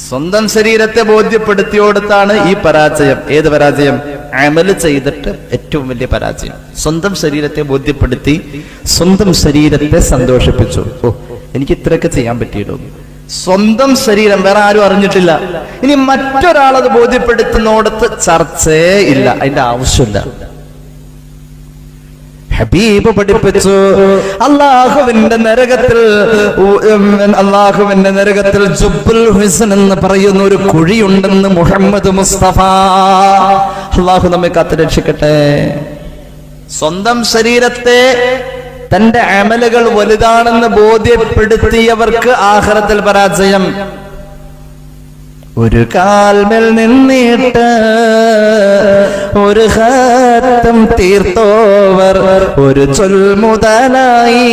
സ്വന്തം ശരീരത്തെ ബോധ്യപ്പെടുത്തിയോടത്താണ് ഈ പരാജയം. ഏത് പരാജയം? അമല് ചെയ്തിട്ട് ഏറ്റവും വലിയ പരാജയം. സ്വന്തം ശരീരത്തെ ബോധ്യപ്പെടുത്തി, സ്വന്തം ശരീരത്തെ സന്തോഷിപ്പിച്ചു. ഓ, എനിക്ക് ഇത്രയൊക്കെ ചെയ്യാൻ പറ്റിയിടും. സ്വന്തം ശരീരം വേറെ ആരും അറിഞ്ഞിട്ടില്ല. ഇനി മറ്റൊരാളത് ബോധ്യപ്പെടുത്തുന്നോടത്ത് ചർച്ചയേ ഇല്ല, അതിന്റെ ആവശ്യമില്ല. ഹബീബ് പഠിപ്പിച്ചു, അല്ലാഹുവിന്റെ നരകത്തിൽ ജുബ്ബുൽ ഹുസ്ൻ എന്ന് പറയുന്ന ഒരു കുഴിയുണ്ടെന്ന് മുഹമ്മദ് മുസ്തഫ. അല്ലാഹു നമ്മെ കാത്ത് രക്ഷിക്കട്ടെ. സ്വന്തം ശരീരത്തെ തന്റെ അമലുകൾ വലുതാണെന്ന് ബോധ്യപ്പെടുത്തിയവർക്ക് ആഖിറത്തിൽ പരാജയം. ഒരു കാൽമേൽ നിന്നിട്ട് ഒരു ഖത്തം തീർത്തോവർ, ഒരു ചൊൽമുതലായി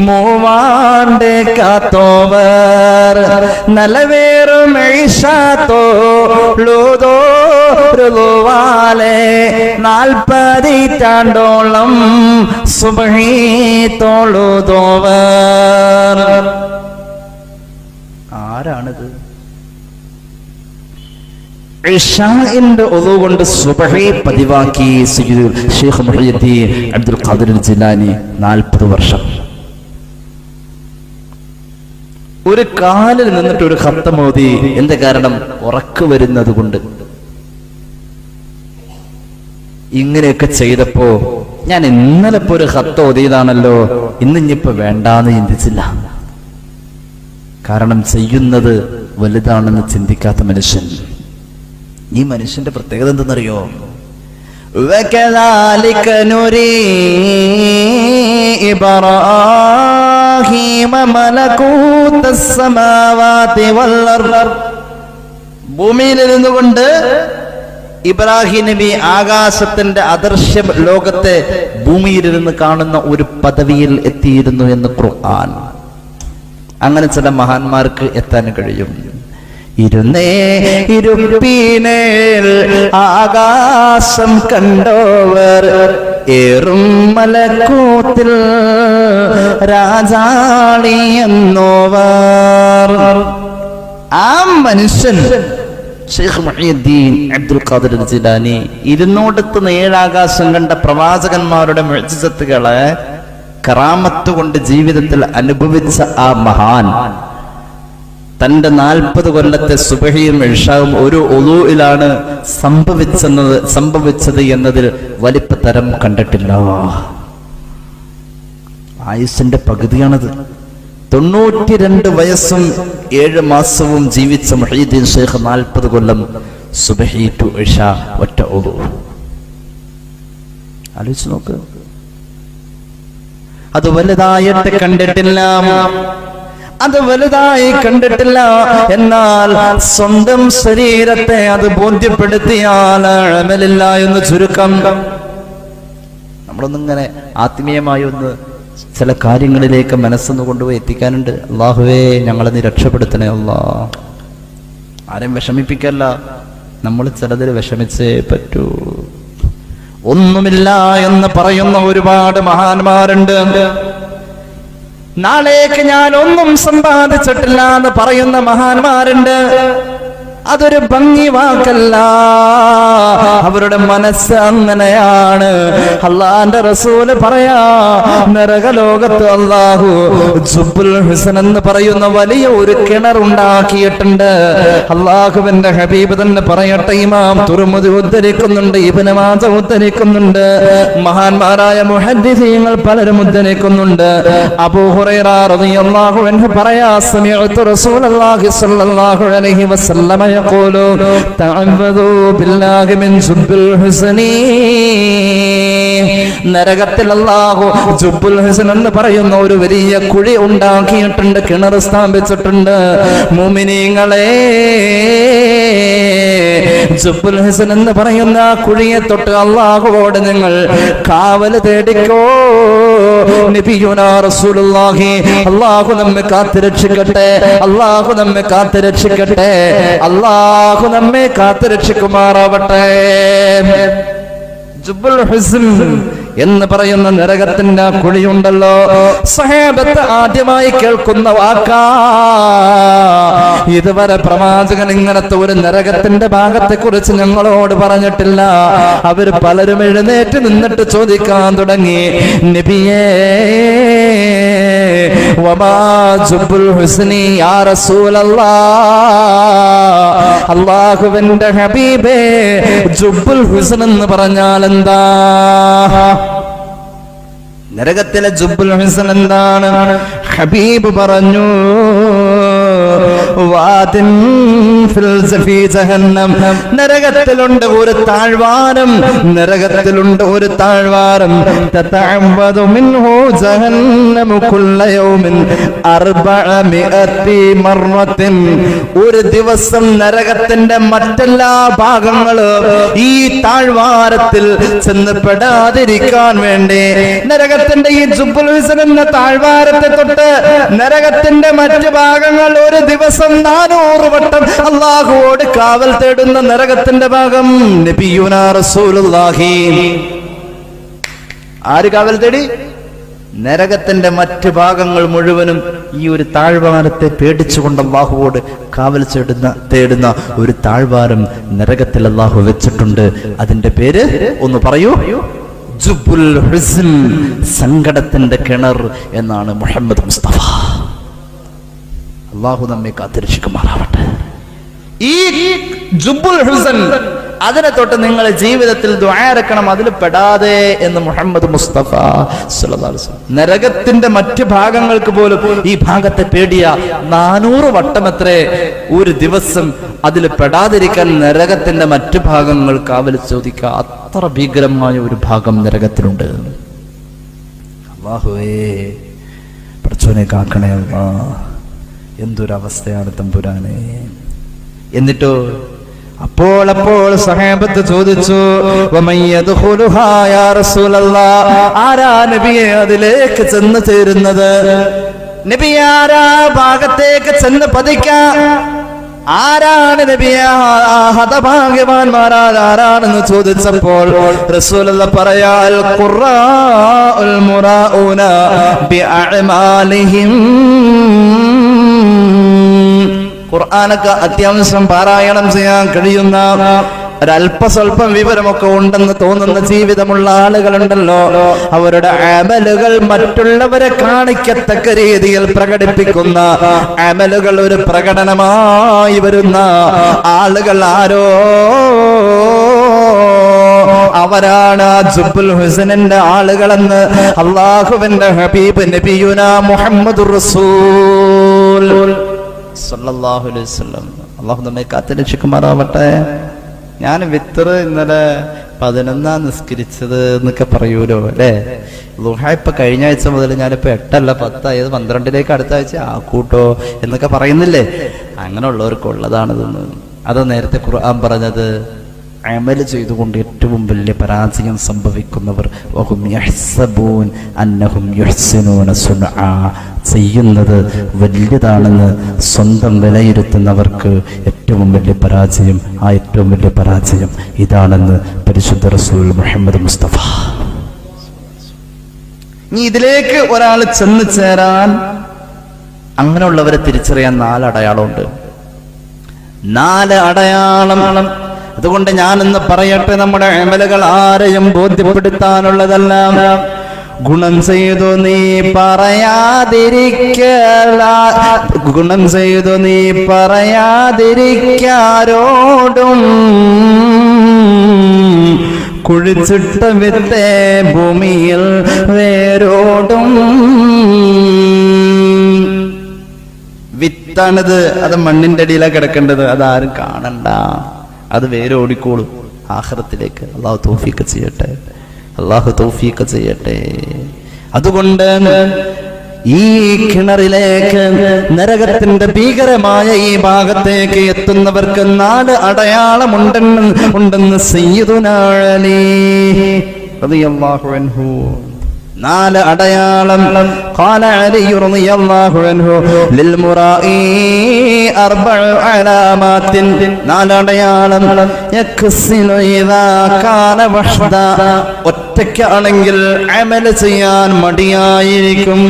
മൂവാണ്ട് കാത്തോവർ, നലവേറും ൂതോളുവാലെ 40 ാണ്ടോളം സുബ്ഹി തൊഴുതോവർ. ആരാണിത്? ഇശാഇന്റെ ഒളു കൊണ്ട് സുബ്ഹി പതിവാക്കി ശൈഖ് മുഹയ്യിദ്ദീൻ അബ്ദുൽ ഖാദിർ ജിലാനി 40 വർഷം. ഒരു കാലിൽ നിന്നിട്ട് ഒരു ഖത്തം ഓതി. എന്താ കാരണം? ഉറക്ക് വരുന്നത് കൊണ്ട്. ഇങ്ങനെയൊക്കെ ചെയ്തപ്പോ ഞാൻ ഇന്നലെ ഇപ്പൊ ഒരു ഖത്ത് ഓതിയതാണല്ലോ, ഇന്നിപ്പോ വേണ്ടാന്ന് ചിന്തിച്ചില്ല. കാരണം ചെയ്യുന്നത് വലുതാണെന്ന് ചിന്തിക്കാത്ത മനുഷ്യൻ. ഈ മനുഷ്യന്റെ പ്രത്യേകത എന്തെന്നറിയോ? വകദാലിക നുരീ ഇബ്രാഹീമ മലകൂതസ് സമാവാതി വൽ അർദ്. ഭൂമിയിലിരുന്നു കൊണ്ട് ഇബ്രാഹിം നബി ആകാശത്തിന്റെ അദൃശ്യ ലോകത്തെ ഭൂമിയിലിരുന്ന് കാണുന്ന ഒരു പദവിയിൽ എത്തിയിരുന്നു എന്ന് ഖുർആൻ. അങ്ങനെ ചില മഹാന്മാർക്ക് എത്താൻ കഴിയും. ഇരുപ്പീനേൽ ആകാശം കണ്ടോവർ ഏറും മലക്കൂത്തിൽ രാജാളി എന്നോവർ. ആ മനുഷ്യൻ ഷെയ്ഖ് മുഹീദ്ദീൻ അബ്ദുൽ ഖാദിർ ജിലാനി 207 ആകാശം കണ്ട പ്രവാചകന്മാരുടെ മുഅ്ജിസത്തുകളെ കറാമത്ത് കൊണ്ട് ജീവിതത്തിൽ അനുഭവിച്ച ആ മഹാൻ തന്റെ 40 കൊല്ലത്തെ സുബഹിയും ഇശാവും ഒരു ഉളൂഇലാണ് സംഭവിച്ചത് എന്നതിൽ വലിപ്പതരം കണ്ടിട്ടില്ല. ആയുസ്സിന്റെ പകുതിയാണത്. 92 വയസ്സും 7 മാസവും ജീവിച്ച മുഹീദ്ദീൻ ഷെയ്ഖ് 40 കൊല്ലം സുബഹി ടു ഇശ ഒറ്റ ഉളൂ. ആലോചിച്ച് നോക്ക്. അത് വലുതായിട്ട് കണ്ടിട്ടില്ല, അത് വലുതായി കണ്ടിട്ടില്ല. എന്നാൽ സ്വന്തം ശരീരത്തെ അത് ബോധ്യപ്പെടുത്തിയാൽ അമലില്ല എന്ന് ചുരുക്കം. നമ്മളൊന്നിങ്ങനെ ആത്മീയമായി ഒന്ന് ചില കാര്യങ്ങളിലേക്ക് മനസ്സൊന്ന് കൊണ്ടുപോയി എത്തിക്കാനുണ്ട്. അല്ലാഹുവേ ഞങ്ങളെ നീ രക്ഷപ്പെടുത്തണേ അല്ലാ. ആരെയും വിഷമിപ്പിക്കല്ല, നമ്മൾ ചിലതിൽ വിഷമിച്ചേ പറ്റൂ. ഒന്നുമില്ല എന്ന് പറയുന്ന ഒരുപാട് മഹാന്മാരുണ്ട്. നാളേക്ക് ഞാൻ ഒന്നും സമ്പാദിച്ചിട്ടില്ല എന്ന് പറയുന്ന മഹാന്മാരുണ്ട്. അതൊരു ഭംഗി വാക്കല്ല, അവരുടെ മനസ്സ് അങ്ങനെയാണ്. അള്ളാന്റെ റസൂല് പറയാ, നരകലോകത്ത് അല്ലാഹു ജുബ്ബുൽ ഹുസൻ എന്ന് പറയുന്ന വലിയ ഒരു കിണർ ഉണ്ടാക്കിയിട്ടുണ്ട്. അള്ളാഹുവിന്റെ ഹബീബ് തന്നെ പറയട്ടെ, ഇമാം തുർമുദി ഉദ്ധരിക്കുന്നുണ്ട്, ഇബ്നു മാജ ഉദ്ധരിക്കുന്നുണ്ട്, മഹാന്മാരായ മുഹദ്ദിസീങ്ങൾ പലരും ഉദ്ധരിക്കുന്നുണ്ട്. അബൂ ഹുറൈറ റളിയല്ലാഹു അൻഹു പറയാ, സമിഅ്തു റസൂലല്ലാഹി സ്വല്ലല്ലാഹു അലൈഹി വസല്ലമ يقولوا تعوذوا بالله من جب الحسن. നരകത്തിൽ അല്ലാഹു ജുബ്ബുൽ ഹുസൻ എന്ന് പറയുന്ന ഒരു വലിയ കുഴി ഉണ്ടാക്കിയിട്ടുണ്ട്, കിണർ സ്ഥാപിച്ചിട്ടുണ്ട്. മുഅ്മിനീങ്ങളെ, ജുബ്ബുൽ ഹുസൻ എന്ന് പറയുന്ന കുഴിയെ തൊട്ട് അല്ലാഹുവോട് നിങ്ങൾ കാവല് തേടിക്കോ. നബിയുനാ റസൂലുള്ളാഹി, അല്ലാഹു നമ്മെ കാത്തുരക്ഷിക്കട്ടെ, അല്ലാഹു നമ്മെ കാത്തുരക്ഷിക്കട്ടെ, അല്ലാഹു നമ്മെ കാത്തുരക്ഷിക്കുമാറാവട്ടെ. ജുബ്ബുൽ ഹുസൻ എന്ന് പറയുന്ന നരകത്തിന്റെ കുഴിയുണ്ടല്ലോ, സഹാബത്ത് ആദ്യമായി കേൾക്കുന്ന വാക്കാ. ഇതുവരെ പ്രവാചകൻ ഇങ്ങനത്തെ ഒരു നരകത്തിന്റെ ഭാഗത്തെ കുറിച്ച് ഞങ്ങളോട് പറഞ്ഞിട്ടില്ല. അവർ പലരും എഴുന്നേറ്റ് നിന്നിട്ട് ചോദിക്കാൻ തുടങ്ങി, നബിയേ വമാ ജുബ്ബുൽ ഹുസ്നി യാ റസൂലല്ലാഹ്, അല്ലാഹുവിന്റെ ഹബീബേ ജുബ്ബുൽ ഹുസ്ൻ എന്ന് പറഞ്ഞാൽ എന്താ? നരകത്തിലെ ജുബ്ബുൽ ഹുസ്ൻ എന്താണ്? ഹബീബ് പറഞ്ഞു, വാദിൻ ഫീ ജഹന്നം, നരകത്തിലുണ്ട് ഒരു താഴ്വാരം, നരകത്തിലുണ്ട് ഒരു താഴ്വാരം. തതഅവദു മിൻഹു ജഹന്നമു കുല്ല യൗമിൻ 400 മർറത്തിൻ. ഒരു ദിവസം നരകത്തിന്റെ മറ്റെല്ലാ ഭാഗങ്ങളും ഈ താഴ്വാരത്തിൽ ചെന്ന് പെടാതിരിക്കാൻ വേണ്ടി നരകത്തിന്റെ ഈ ജുബ്ബുൽ ഹുസ്ൻ എന്ന താഴ്വാരത്തെ തൊട്ട് നരകത്തിന്റെ മറ്റു ഭാഗങ്ങൾ ഒരു ദിവസം 400 വട്ടം അല്ലാഹുവോട് കാവൽ തേടുന്ന നരകത്തിന്റെ ഭാഗം നബിയുനാ റസൂലുള്ളാഹി. ആര് കാവൽ തേടി? നരകത്തിന്റെ മറ്റു ഭാഗങ്ങൾ മുഴുവനും ഈ ഒരു താഴ്വാരത്തെ പേടിച്ചുകൊണ്ട് അല്ലാഹുവോട് കാവൽ തേടുന്ന ഒരു താഴ്വാരം നരകത്തിൽ അല്ലാഹു വെച്ചിട്ടുണ്ട്. അതിന്റെ പേര് ഒന്ന് പറയൂ. ജുബ്ബുൽ ഹുസ്ൻ, സങ്കടത്തിന്റെ കിണർ എന്നാണ് മുഹമ്മദ് മുസ്തഫ. അല്ലാഹു നമ്മെ കാത്തിരക്ഷിക്കുമാറാവട്ടെ. ഈ ജുബ്ബുൽ ഹുസ്ൻ, അതിനെ തൊട്ട് നിങ്ങൾ ജീവിതത്തിൽ ദുആ ഇറക്കണം, അതിൽ പെടാതെ എന്ന് മുഹമ്മദ് മുസ്തഫ സ്വല്ലല്ലാഹു അലൈഹി വസല്ലം. നരകത്തിന്റെ മറ്റു ഭാഗങ്ങൾക്ക് പോലും ഈ ഭാഗത്തെ പേടിയ 400 വട്ടമത്രേ ഒരു ദിവസം അതിൽ പെടാതിരിക്കാൻ നരകത്തിന്റെ മറ്റു ഭാഗങ്ങൾ കാവൽ ചോദിക്കുക. അത്ര ഭീകരമായ ഒരു ഭാഗം നരകത്തിലുണ്ട്. അല്ലാഹുവേ പടച്ചോനെ കാക്കണേ അല്ലാഹ്. എന്തൊരവസ്ഥയാണ് തമ്പുരാനെ. എന്നിട്ടോ അപ്പോൾ സഹാബത്ത് ചോദിച്ചു, വമയ്യദ്ഖുലുഹാ യാ റസൂലല്ലാഹ്, ആരാ നബിയെ അതിലേക്ക് ചെന്ന് ചേരുന്നത്? നബി ആരാ ഭാഗത്തേക്ക് ചെന്ന് പതിക്കാൻ? ആരാണ് നബിയെ ഹതഭാഗ്യവാന്മാരാൽ ആരാണെന്ന് ചോദിച്ചപ്പോൾ റസൂലുള്ളാഹി പറയാൽ ഖുറാഉൽ മുറാഊന ബിഅഅമാലിഹിം, ഖുർആനൊക്കെ അത്യാവശ്യം പാരായണം ചെയ്യാൻ കഴിയുന്ന ഒരല്പസ്വല്പം വിവരമൊക്കെ ഉണ്ടെന്ന് തോന്നുന്ന ജീവിതമുള്ള ആളുകളുണ്ടല്ലോ, അവരുടെ അമലുകൾ മറ്റുള്ളവരെ കാണിക്കത്തക്ക രീതിയിൽ പ്രകടിപ്പിക്കുന്ന അമലുകൾ ഒരു പ്രകടനമായി വരുന്ന ആളുകൾ ആരോ അവരാണ് ജുബ്ബുൽ ഹുസനിന്റെ ആളുകളെന്ന് അല്ലാഹുവിന്റെ ഹബീബ് നബിയുനാ മുഹമ്മദുർ റസൂൽ സല്ലല്ലാഹു അലൈഹി വസല്ലം. അല്ലാഹു നമ്മെ കാത്തുരക്ഷിക്കുമാറാവട്ടെ. ഞാൻ വിത്തർ ഇന്നലെ 11 നിസ്കരിച്ചത് എന്നൊക്കെ പറയൂലോ അല്ലേ? ളുഹ ഇപ്പൊ കഴിഞ്ഞ ആഴ്ച മുതൽ ഞാനിപ്പോ 8 അല്ല 10 ആയത് 12 അടുത്ത ആഴ്ച ആക്കൂട്ടോ എന്നൊക്കെ പറയുന്നില്ലേ? അങ്ങനെയുള്ളവർക്ക് ഉള്ളതാണിതെന്ന്. അത് നേരത്തെ ഖുർആൻ പറഞ്ഞത് അമൽ ചെയ്തുകൊണ്ട് ഏറ്റവും വലിയ പരാജയം സംഭവിക്കുന്നവർ വഹും യഹ്സബൂൻ അന്നഹും യുഹ്സിനൂന സുൻആ, ചെയ്യുന്നത് വലിയതാണെന്ന് സ്വന്തം വിലയിരുത്തുന്നവർക്ക് ഏറ്റവും വലിയ പരാജയം, ആ ഏറ്റവും വലിയ പരാജയം ഇതാണെന്ന് പരിശുദ്ധ റസൂൽ മുഹമ്മദ് മുസ്തഫ. ഇനി ഇതിലേക്ക് ഒരാൾ ചെന്ന് ചേരാൻ അങ്ങനെയുള്ളവരെ തിരിച്ചറിയാൻ 4 അടയാളമുണ്ട്. 4 അടയാളം. അതുകൊണ്ട് ഞാനിന്ന് പറയട്ടെ, നമ്മുടെ അമലുകൾ ആരെയും ബോധ്യപ്പെടുത്താനുള്ളതല്ല. ഗുണം ചെയ്തു നീ ഗുണം ചെയ്തു നീ പറയാതിരിക്കാരോടും, കുഴിച്ചിട്ട വിത്തേ ഭൂമിയിൽ വേരോടും. വിത്താണിത്, അത് മണ്ണിന്റെ അടിയിലാണ് കിടക്കേണ്ടത്, അതാരും കാണണ്ട, അത് വേരോടിക്കോളും ആഖിറത്തിലേക്ക്. അല്ലാഹു തൗഫീഖ് ചെയ്യട്ടെ, അല്ലാഹു തൗഫീഖ് ചെയ്യട്ടെ. അതുകൊണ്ട് ഈ കിണറിലേക്ക്, നരകത്തിന്റെ ഭീകരമായ ഈ ഭാഗത്തേക്ക് എത്തുന്നവർക്ക് 4 അടയാളമുണ്ടെന്ന് സയ്യിദുനാ അലി റളിയല്ലാഹു അൻഹു. 4 അടയാളം. ഖാല അലി റളിയല്ലാഹു അൻഹു ലിൽ മുറാഇ 4 അലാമാത്തിൻ. 4 അടയാളം. യക്സിലു ഇദാ കാന വഹ്ദ, ഒറ്റയ്ക്കാണെങ്കിൽ അമൽ ചെയ്യാൻ മടിയായിരിക്കും.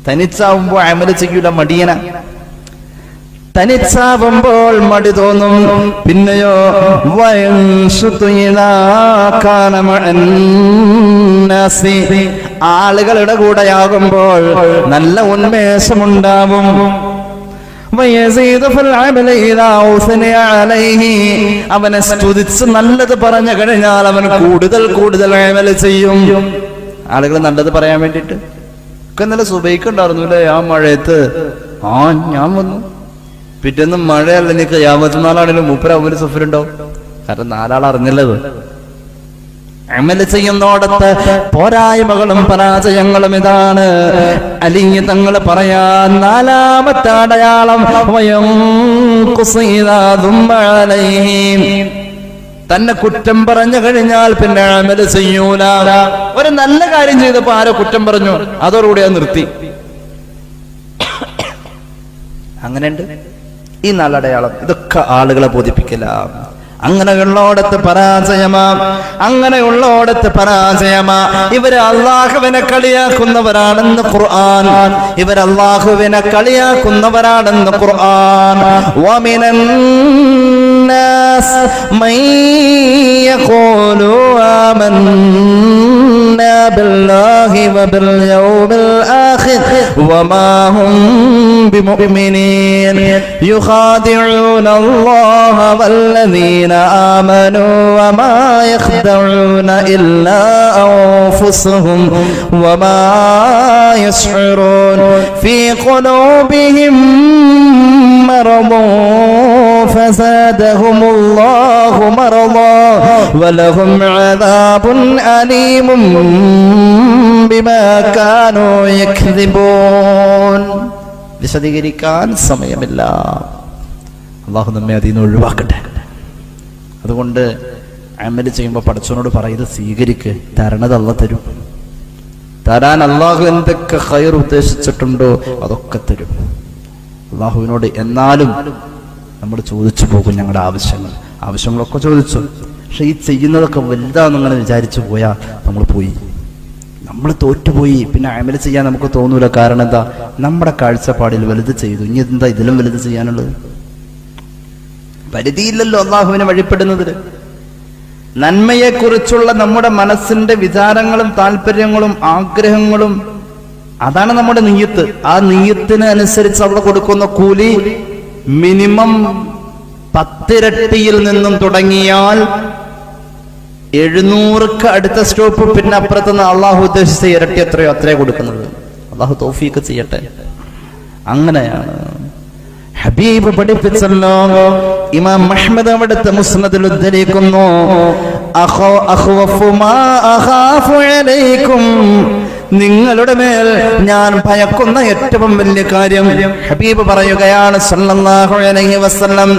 തനിച്ചാവുമ്പോൾ അമൽ ചെയ്യൂല, മടിയന. തനിച്ചാവുമ്പോൾ മടി തോന്നും. പിന്നെയോ ആളുകളുടെ കൂടെയാകുമ്പോൾ നല്ല ഉന്മേഷമുണ്ടാവും. അവനെ സ്തുതിച്ച് നല്ലത് പറഞ്ഞു കഴിഞ്ഞാൽ അവൻ കൂടുതൽ അമൽ ചെയ്യും. ആളുകൾ നല്ലത് പറയാൻ വേണ്ടിട്ട് ഒക്കെ നല്ല സുബൈക്കുണ്ടായിരുന്നു അല്ലേ? ആ മഴയത്ത് ഞാൻ വന്നു. പിറ്റേന്ന് മഴയല്ല, എനിക്ക് യാമത്തുനാളാണെങ്കിലും 30 സഫറുണ്ടാവും. കാരണം 4 ആൾ അറിഞ്ഞല്ലത്. അമൽ ചെയ്യുന്നോടത്ത് പോരായ്മകളും പരാജയങ്ങളും ഇതാണ്. അലിഞ്ഞ് തങ്ങൾ പറയാൻ 4ാമത്തെ അടയാളം തന്നെ കുറ്റം പറഞ്ഞു കഴിഞ്ഞാൽ പിന്നെ അമൽ ചെയ്യൂല. ഒരു നല്ല കാര്യം ചെയ്തപ്പോ ആരോ കുറ്റം പറഞ്ഞു, അതോടുകൂടി അത് നിർത്തി. അങ്ങനെയുണ്ട് ഈ 4 അടയാളം. ഇതൊക്കെ ആളുകളെ ബോധിപ്പിക്കില്ല. അങ്ങനെയുള്ളോടത്ത് പരാജയമാ, അങ്ങനെയുള്ളോടത്ത് പരാജയമാ. ഇവര് അല്ലാഹുവിനെ കളിയാക്കുന്നവരാണെന്ന് ഖുർആൻ. ഇവർ അല്ലാഹുവിനെ കളിയാക്കുന്നവരാണെന്ന് ഖുർആൻ. വമിനൻ നാസ് മൻ യഖൂലു ആമന്നാ ബില്ലാഹി വബിൽ യൗമിൽ ആഖിർ വമാ ഹും ബിമുഅ്മിനീൻ യുഖാദിഊന അല്ലാഹ വല്ലദീന آمنوا وما يخدعون إلا أنفسهم وما يشعرون في قلوبهم مرض فزادهم الله مرضا ولهم عذاب أليم بما كانوا يكذبون. വിശദീകരിക്കാൻ സമയമില്ല. അള്ളാഹു നമ്മെ അതിൽ നിന്ന് ഒഴിവാക്കട്ടെ. അതുകൊണ്ട് അമല് ചെയ്യുമ്പോൾ പടച്ചവനോട് ഇത് സ്വീകരിക്ക്, തരണത് അള്ളാഹ് തരും. തരാൻ അള്ളാഹു എന്തൊക്കെ ഖൈർ ഉദ്ദേശിച്ചിട്ടുണ്ടോ അതൊക്കെ തരും അള്ളാഹുവിനോട്. എന്നാലും നമ്മൾ ചോദിച്ചു പോകും ഞങ്ങളുടെ ആവശ്യങ്ങളൊക്കെ ചോദിച്ചു. പക്ഷെ ഈ ചെയ്യുന്നതൊക്കെ വലുതാണെന്നങ്ങനെ വിചാരിച്ചു പോയാൽ നമ്മൾ തോറ്റുപോയി. പിന്നെ അമല് ചെയ്യാൻ നമുക്ക് തോന്നൂല. കാരണം എന്താ? നമ്മുടെ കാഴ്ചപ്പാടിൽ വലുത് ചെയ്തു, ഇനി എന്താ ഇതിലും വലുത് ചെയ്യാനുള്ളത്? പരിധിയില്ലല്ലോ അള്ളാഹുവിനെ വഴിപ്പെടുന്നതിന്. നന്മയെക്കുറിച്ചുള്ള നമ്മുടെ മനസ്സിന്റെ വിചാരങ്ങളും താല്പര്യങ്ങളും ആഗ്രഹങ്ങളും, അതാണ് നമ്മുടെ നിയ്യത്ത്. ആ നിയ്യത്തിന് അനുസരിച്ച് അവിടെ കൊടുക്കുന്ന കൂലി മിനിമം 10 ഇരട്ടിയിൽ നിന്നും തുടങ്ങിയാൽ 700 അടുത്ത സ്റ്റോപ്പ്, പിന്നെ അപ്പുറത്തുനിന്ന് അള്ളാഹു ഉദ്ദേശിച്ച ഇരട്ടി എത്രയോ അത്രേ കൊടുക്കുന്നത്. അള്ളാഹു തൗഫീഖ് ചെയ്യട്ടെ. അങ്ങനെയാണ് ഹബീബ് പഠിപ്പിച്ചല്ലോ. ഇമാം അഹ്മദ് അവിടുത്തെ മുസ്നദിൽ ഉദ്ധരിക്കുന്നു, അഖ്വഫു മാ അഖാഫു അലൈക്കും, നിങ്ങളുടെ മേൽ ഞാൻ ഭയക്കുന്ന ഏറ്റവും വലിയ കാര്യം, ഹബീബ് പറയുകയാണ് സല്ലല്ലാഹു അലൈഹി വസല്ലം,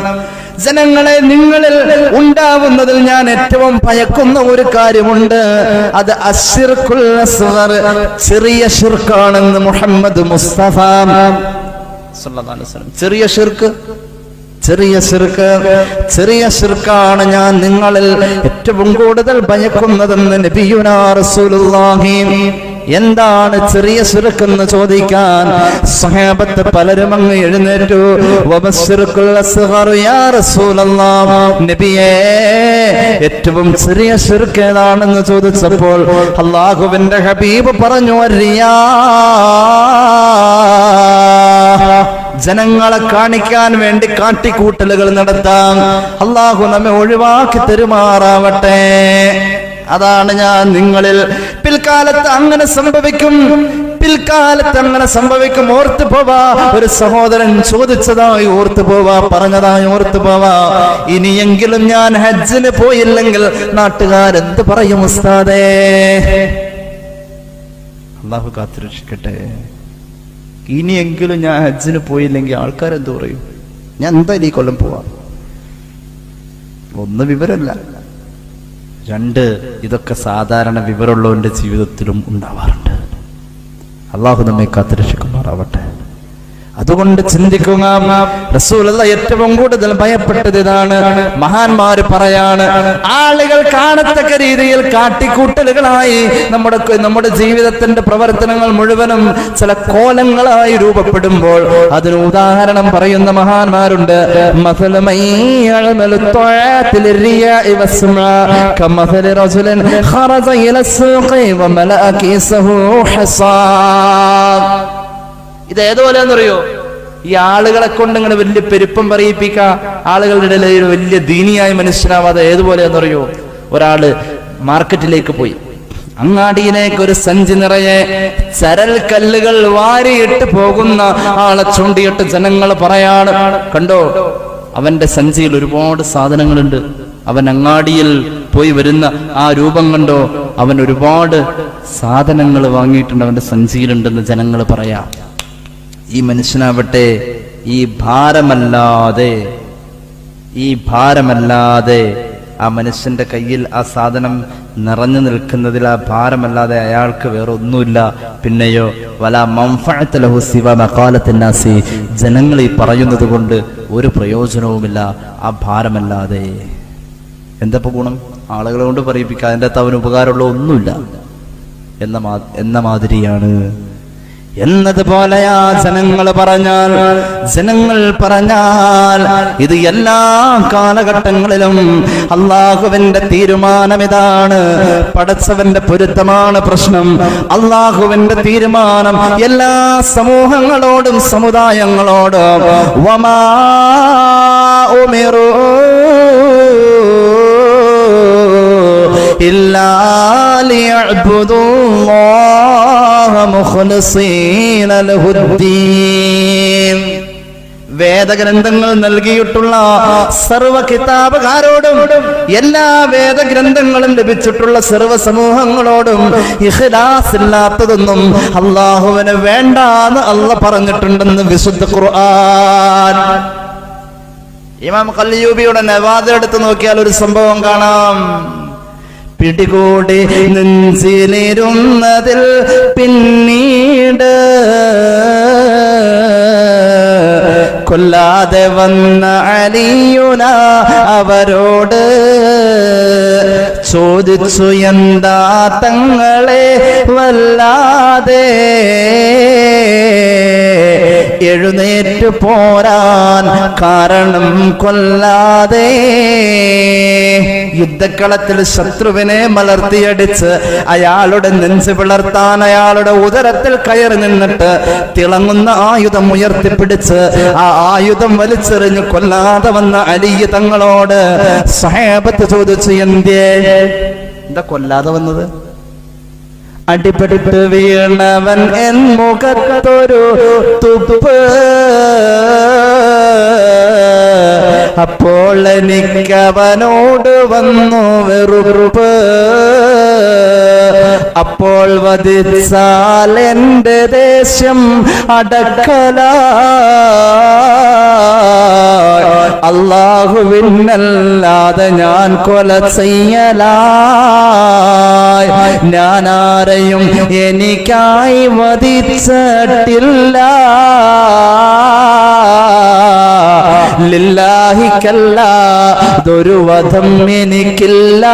ജനങ്ങളെ നിങ്ങളിൽ ഉണ്ടാവുന്നതിൽ ഞാൻ ഏറ്റവും ഭയക്കുന്ന ഒരു കാര്യമുണ്ട്, അത് അശ്ശിർകുൽ അസ്ഗർ, ചെറിയ ശിർക്കാണെന്ന് മുഹമ്മദ് മുസ്തഫ സല്ലല്ലാഹു അലൈഹി വസല്ലം. ചെറിയ ശിർക്കാണ് ഞാൻ നിങ്ങളിൽ ഏറ്റവും കൂടുതൽ ഭയക്കുന്നതെന്ന് നബിയുനാ റസൂലുള്ളാഹി. എന്താണ് ചെറിയ ശിർക്ക് എന്ന് ചോദിക്കാൻ സ്വഹാബത്ത് പലരും അങ്ങ് എഴുന്നേറ്റു. വബശ്ശിർകുൽ അസ്ഗർ യാ റസൂലല്ലാഹ്, നബിയേ ഏറ്റവും ചെറിയ ശിർക്ക് ഏതാണെന്ന് ചോദിച്ചപ്പോൾ അല്ലാഹുവിന്റെ ഹബീബ് പറഞ്ഞു, റിയാ, ജനങ്ങളെ കാണിക്കാൻ വേണ്ടി കാട്ടിക്കൂട്ടലുകൾ നടത്താം. അല്ലാഹു നമ്മെ ഒഴിവാക്കി തെരുമാറാവട്ടെ. അതാണ് ഞാൻ നിങ്ങളിൽ പിൽക്കാലത്ത് അങ്ങനെ സംഭവിക്കും, ഓർത്തു പോവാ. ഒരു സഹോദരൻ ചോദിച്ചതായി ഓർത്തു പോവാ, പറഞ്ഞതായി ഓർത്തു പോവാ, ഇനിയെങ്കിലും ഞാൻ ഹജ്ജിന് പോയില്ലെങ്കിൽ നാട്ടുകാരെന്ത് പറയും ഉസ്താദേ? അല്ലാഹു കാത്തുരക്ഷിക്കട്ടെ. ഇനിയെങ്കിലും ഞാൻ ഹജ്ജിന് പോയില്ലെങ്കിൽ ആൾക്കാരെന്ത് പറയും? ഞാൻ എന്തായാലും ഈ കൊല്ലം പോവാ. ഒന്ന്, വിവരമില്ല. 2, ഇതൊക്കെ സാധാരണ വിവരമുള്ളവന്റെ ജീവിതത്തിലും ഉണ്ടാവാറുണ്ട്. അള്ളാഹു നമ്മെ കാത്തുരക്ഷിക്കുമാറാവട്ടെ. അതുകൊണ്ട് ചിന്തിക്കുക, റസൂലുള്ളാഹി ഏറ്റവും കൂടുതൽ ഭയപ്പെട്ടത് ഇതാണ്. മഹാന്മാര് പറയാണ്, ആളുകൾ കാണത്തക്ക രീതിയിൽ കാട്ടിക്കൂട്ടലുകളായി നമ്മുടെ ജീവിതത്തിന്റെ പ്രവർത്തനങ്ങൾ മുഴുവനും ചില കോലങ്ങളായി രൂപപ്പെടുമ്പോൾ അതിന് ഉദാഹരണം പറയുന്ന മഹാന്മാരുണ്ട്. ഇത് ഏതുപോലെയാണെന്നറിയോ? ഈ ആളുകളെ കൊണ്ട് ഇങ്ങനെ വലിയ പെരുപ്പം പറയിപ്പിക്ക, ആളുകളുടെ ഇടയിൽ വലിയ ദീനിയായ മനുഷ്യനാവാതെ ഏതുപോലെയാണെന്നറിയോ? ഒരാള് മാർക്കറ്റിലേക്ക് പോയി, അങ്ങാടിയിലേക്ക് ഒരു സഞ്ചി നിറയെ ചരൽ കല്ലുകൾ വാരിയിട്ട് പോകുന്ന ആളെ ചൂണ്ടിയിട്ട് ജനങ്ങൾ പറയാണ്, കണ്ടോ അവന്റെ സഞ്ചിയിൽ ഒരുപാട് സാധനങ്ങളുണ്ട്, അവൻ അങ്ങാടിയിൽ പോയി വരുന്ന ആ രൂപം കണ്ടോ, അവൻ ഒരുപാട് സാധനങ്ങൾ വാങ്ങിയിട്ടുണ്ട്, അവന്റെ സഞ്ചിയിലുണ്ടെന്ന് ജനങ്ങൾ പറയാം. ഈ മനുഷ്യനാവട്ടെ ഈ ഭാരമല്ലാതെ ആ മനുഷ്യന്റെ കയ്യിൽ ആ സാധനം നിറഞ്ഞു നിൽക്കുന്നതിൽ ആ ഭാരമല്ലാതെ അയാൾക്ക് വേറെ ഒന്നുമില്ല. പിന്നെയോ വല മൻഫഅത ലഹു സിവ മഖാലത്തിൻ നാസി, ജനങ്ങൾ ഈ പറയുന്നത് കൊണ്ട് ഒരു പ്രയോജനവുമില്ല ആ ഭാരമല്ലാതെ. എന്താ ഗുണം? ആളുകളെ കൊണ്ട് പറയിപ്പിക്കുക, അതിൻ്റെ അകത്ത് അവന് ഉപകാരമുള്ള ഒന്നുമില്ല എന്ന മാതിരിയാണ്. എന്നതുപോലെയാ ജനങ്ങൾ പറഞ്ഞാൽ ഇത് എല്ലാ കാലഘട്ടങ്ങളിലും അള്ളാഹുവിന്റെ തീരുമാനം ഇതാണ്. പടച്ചവന്റെ പൊരുത്തമാണ് പ്രശ്നം. അള്ളാഹുവിന്റെ തീരുമാനം എല്ലാ സമൂഹങ്ങളോടും സമുദായങ്ങളോടും വമാ ഉമിറൂ ഇല്ലാ ലിയഅ്ബുദുല്ലാഹ മുഖ്ലിസീന ലഹുദ്ദീൻ. വേദഗ്രന്ഥങ്ങൾ നൽകിയിട്ടുള്ള സർവ കിതാബുകാരോടും എല്ലാ വേദഗ്രന്ഥങ്ങളും ലഭിച്ചിട്ടുള്ള സർവ സമൂഹങ്ങളോടും ഇഖ്ലാസ് ഇല്ലാത്തതൊന്നും അള്ളാഹുവിന് വേണ്ടാന്ന് അള്ളാഹ് പറഞ്ഞിട്ടുണ്ടെന്ന് വിശുദ്ധ ഖുർആൻ. ഇമാം ഖല്ലയൂബിയുടെ നവാദ് എടുത്ത് നോക്കിയാൽ ഒരു സംഭവം കാണാം. പിടികൂടി നെഞ്ചിലിരുന്നതിൽ പിന്നീട് കൊല്ലാതെ വന്ന അലിയുന അവരോട് ചോദിച്ചു, എന്താ തങ്ങളെ വല്ലാതെ എഴുന്നേറ്റ് പോരാൻ കാരണം കൊല്ലാതെ? യുദ്ധക്കളത്തിൽ ശത്രുവിനെ മലർത്തിയടിച്ച് അയാളുടെ നെഞ്ച് പിളർത്താൻ അയാളുടെ ഉദരത്തിൽ കയറി നിന്നിട്ട് തിളങ്ങുന്ന ആയുധം ഉയർത്തിപ്പിടിച്ച് ആ ആയുധം വലിച്ചെറിഞ്ഞ് കൊല്ലാതെ വന്ന അലി തങ്ങളോട് സഹാബത്ത് ചോദിച്ചു, എന്താ കൊല്ലാതെ വന്നത്? അടിപെട്ട് വീണവൻ എൻ മുഖത്തൊരു തുപ്പ്, അപ്പോൾ എനിക്കവനോട് വന്നു വെറുപ്പ്, അപ്പോൾ വധിച്ചാൽ എന്റെ ദേഷ്യം അടക്കല, അല്ലാഹുവിനല്ലാതെ ഞാൻ കൊല ചെയ്യലായി, ഞാനാരെയും എനിക്കായി വധിച്ചിട്ടില്ല, ലില്ലാഹിക്കല്ല ദുർവധം എനിക്കില്ല.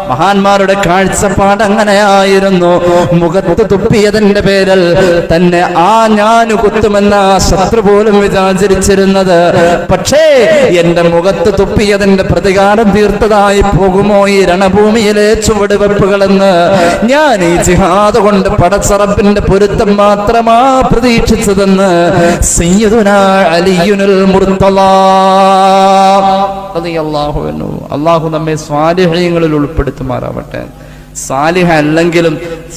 മഹാന്മാരുടെ കാഴ്ചപ്പാട് അങ്ങനെയായിരുന്നു. മുഖത്ത് തുപ്പിയതിന്റെ പേരിൽ തന്നെ ഞാനു കുത്തുമെന്ന ശത്രു പോലും വിചാരിച്ചിരുന്നത്. പക്ഷേ എന്റെ മുഖത്ത് തുപ്പിയതിന്റെ പ്രതികാരം തീർത്തതായി പോകുമോ ഈ രണഭൂമിയിലെ ചുവടുവെപ്പുകളെന്ന് ഞാൻ ഈ ജിഹാദ് കൊണ്ട് പടച്ചറപ്പിന്റെ പൊരുത്തം മാത്രമാ പ്രതീക്ഷിച്ചതെന്ന് സയ്യിദുനാ അലിയുൽ മുർത്തള റളിയല്ലാഹു അൻഹു. അല്ലാഹു നമ്മെ സ്വാലിഹീങ്ങളിൽ ഉൾപ്പെടുത്തുമാറാവട്ടെ. സാലിഹ അല്ലെങ്കിലും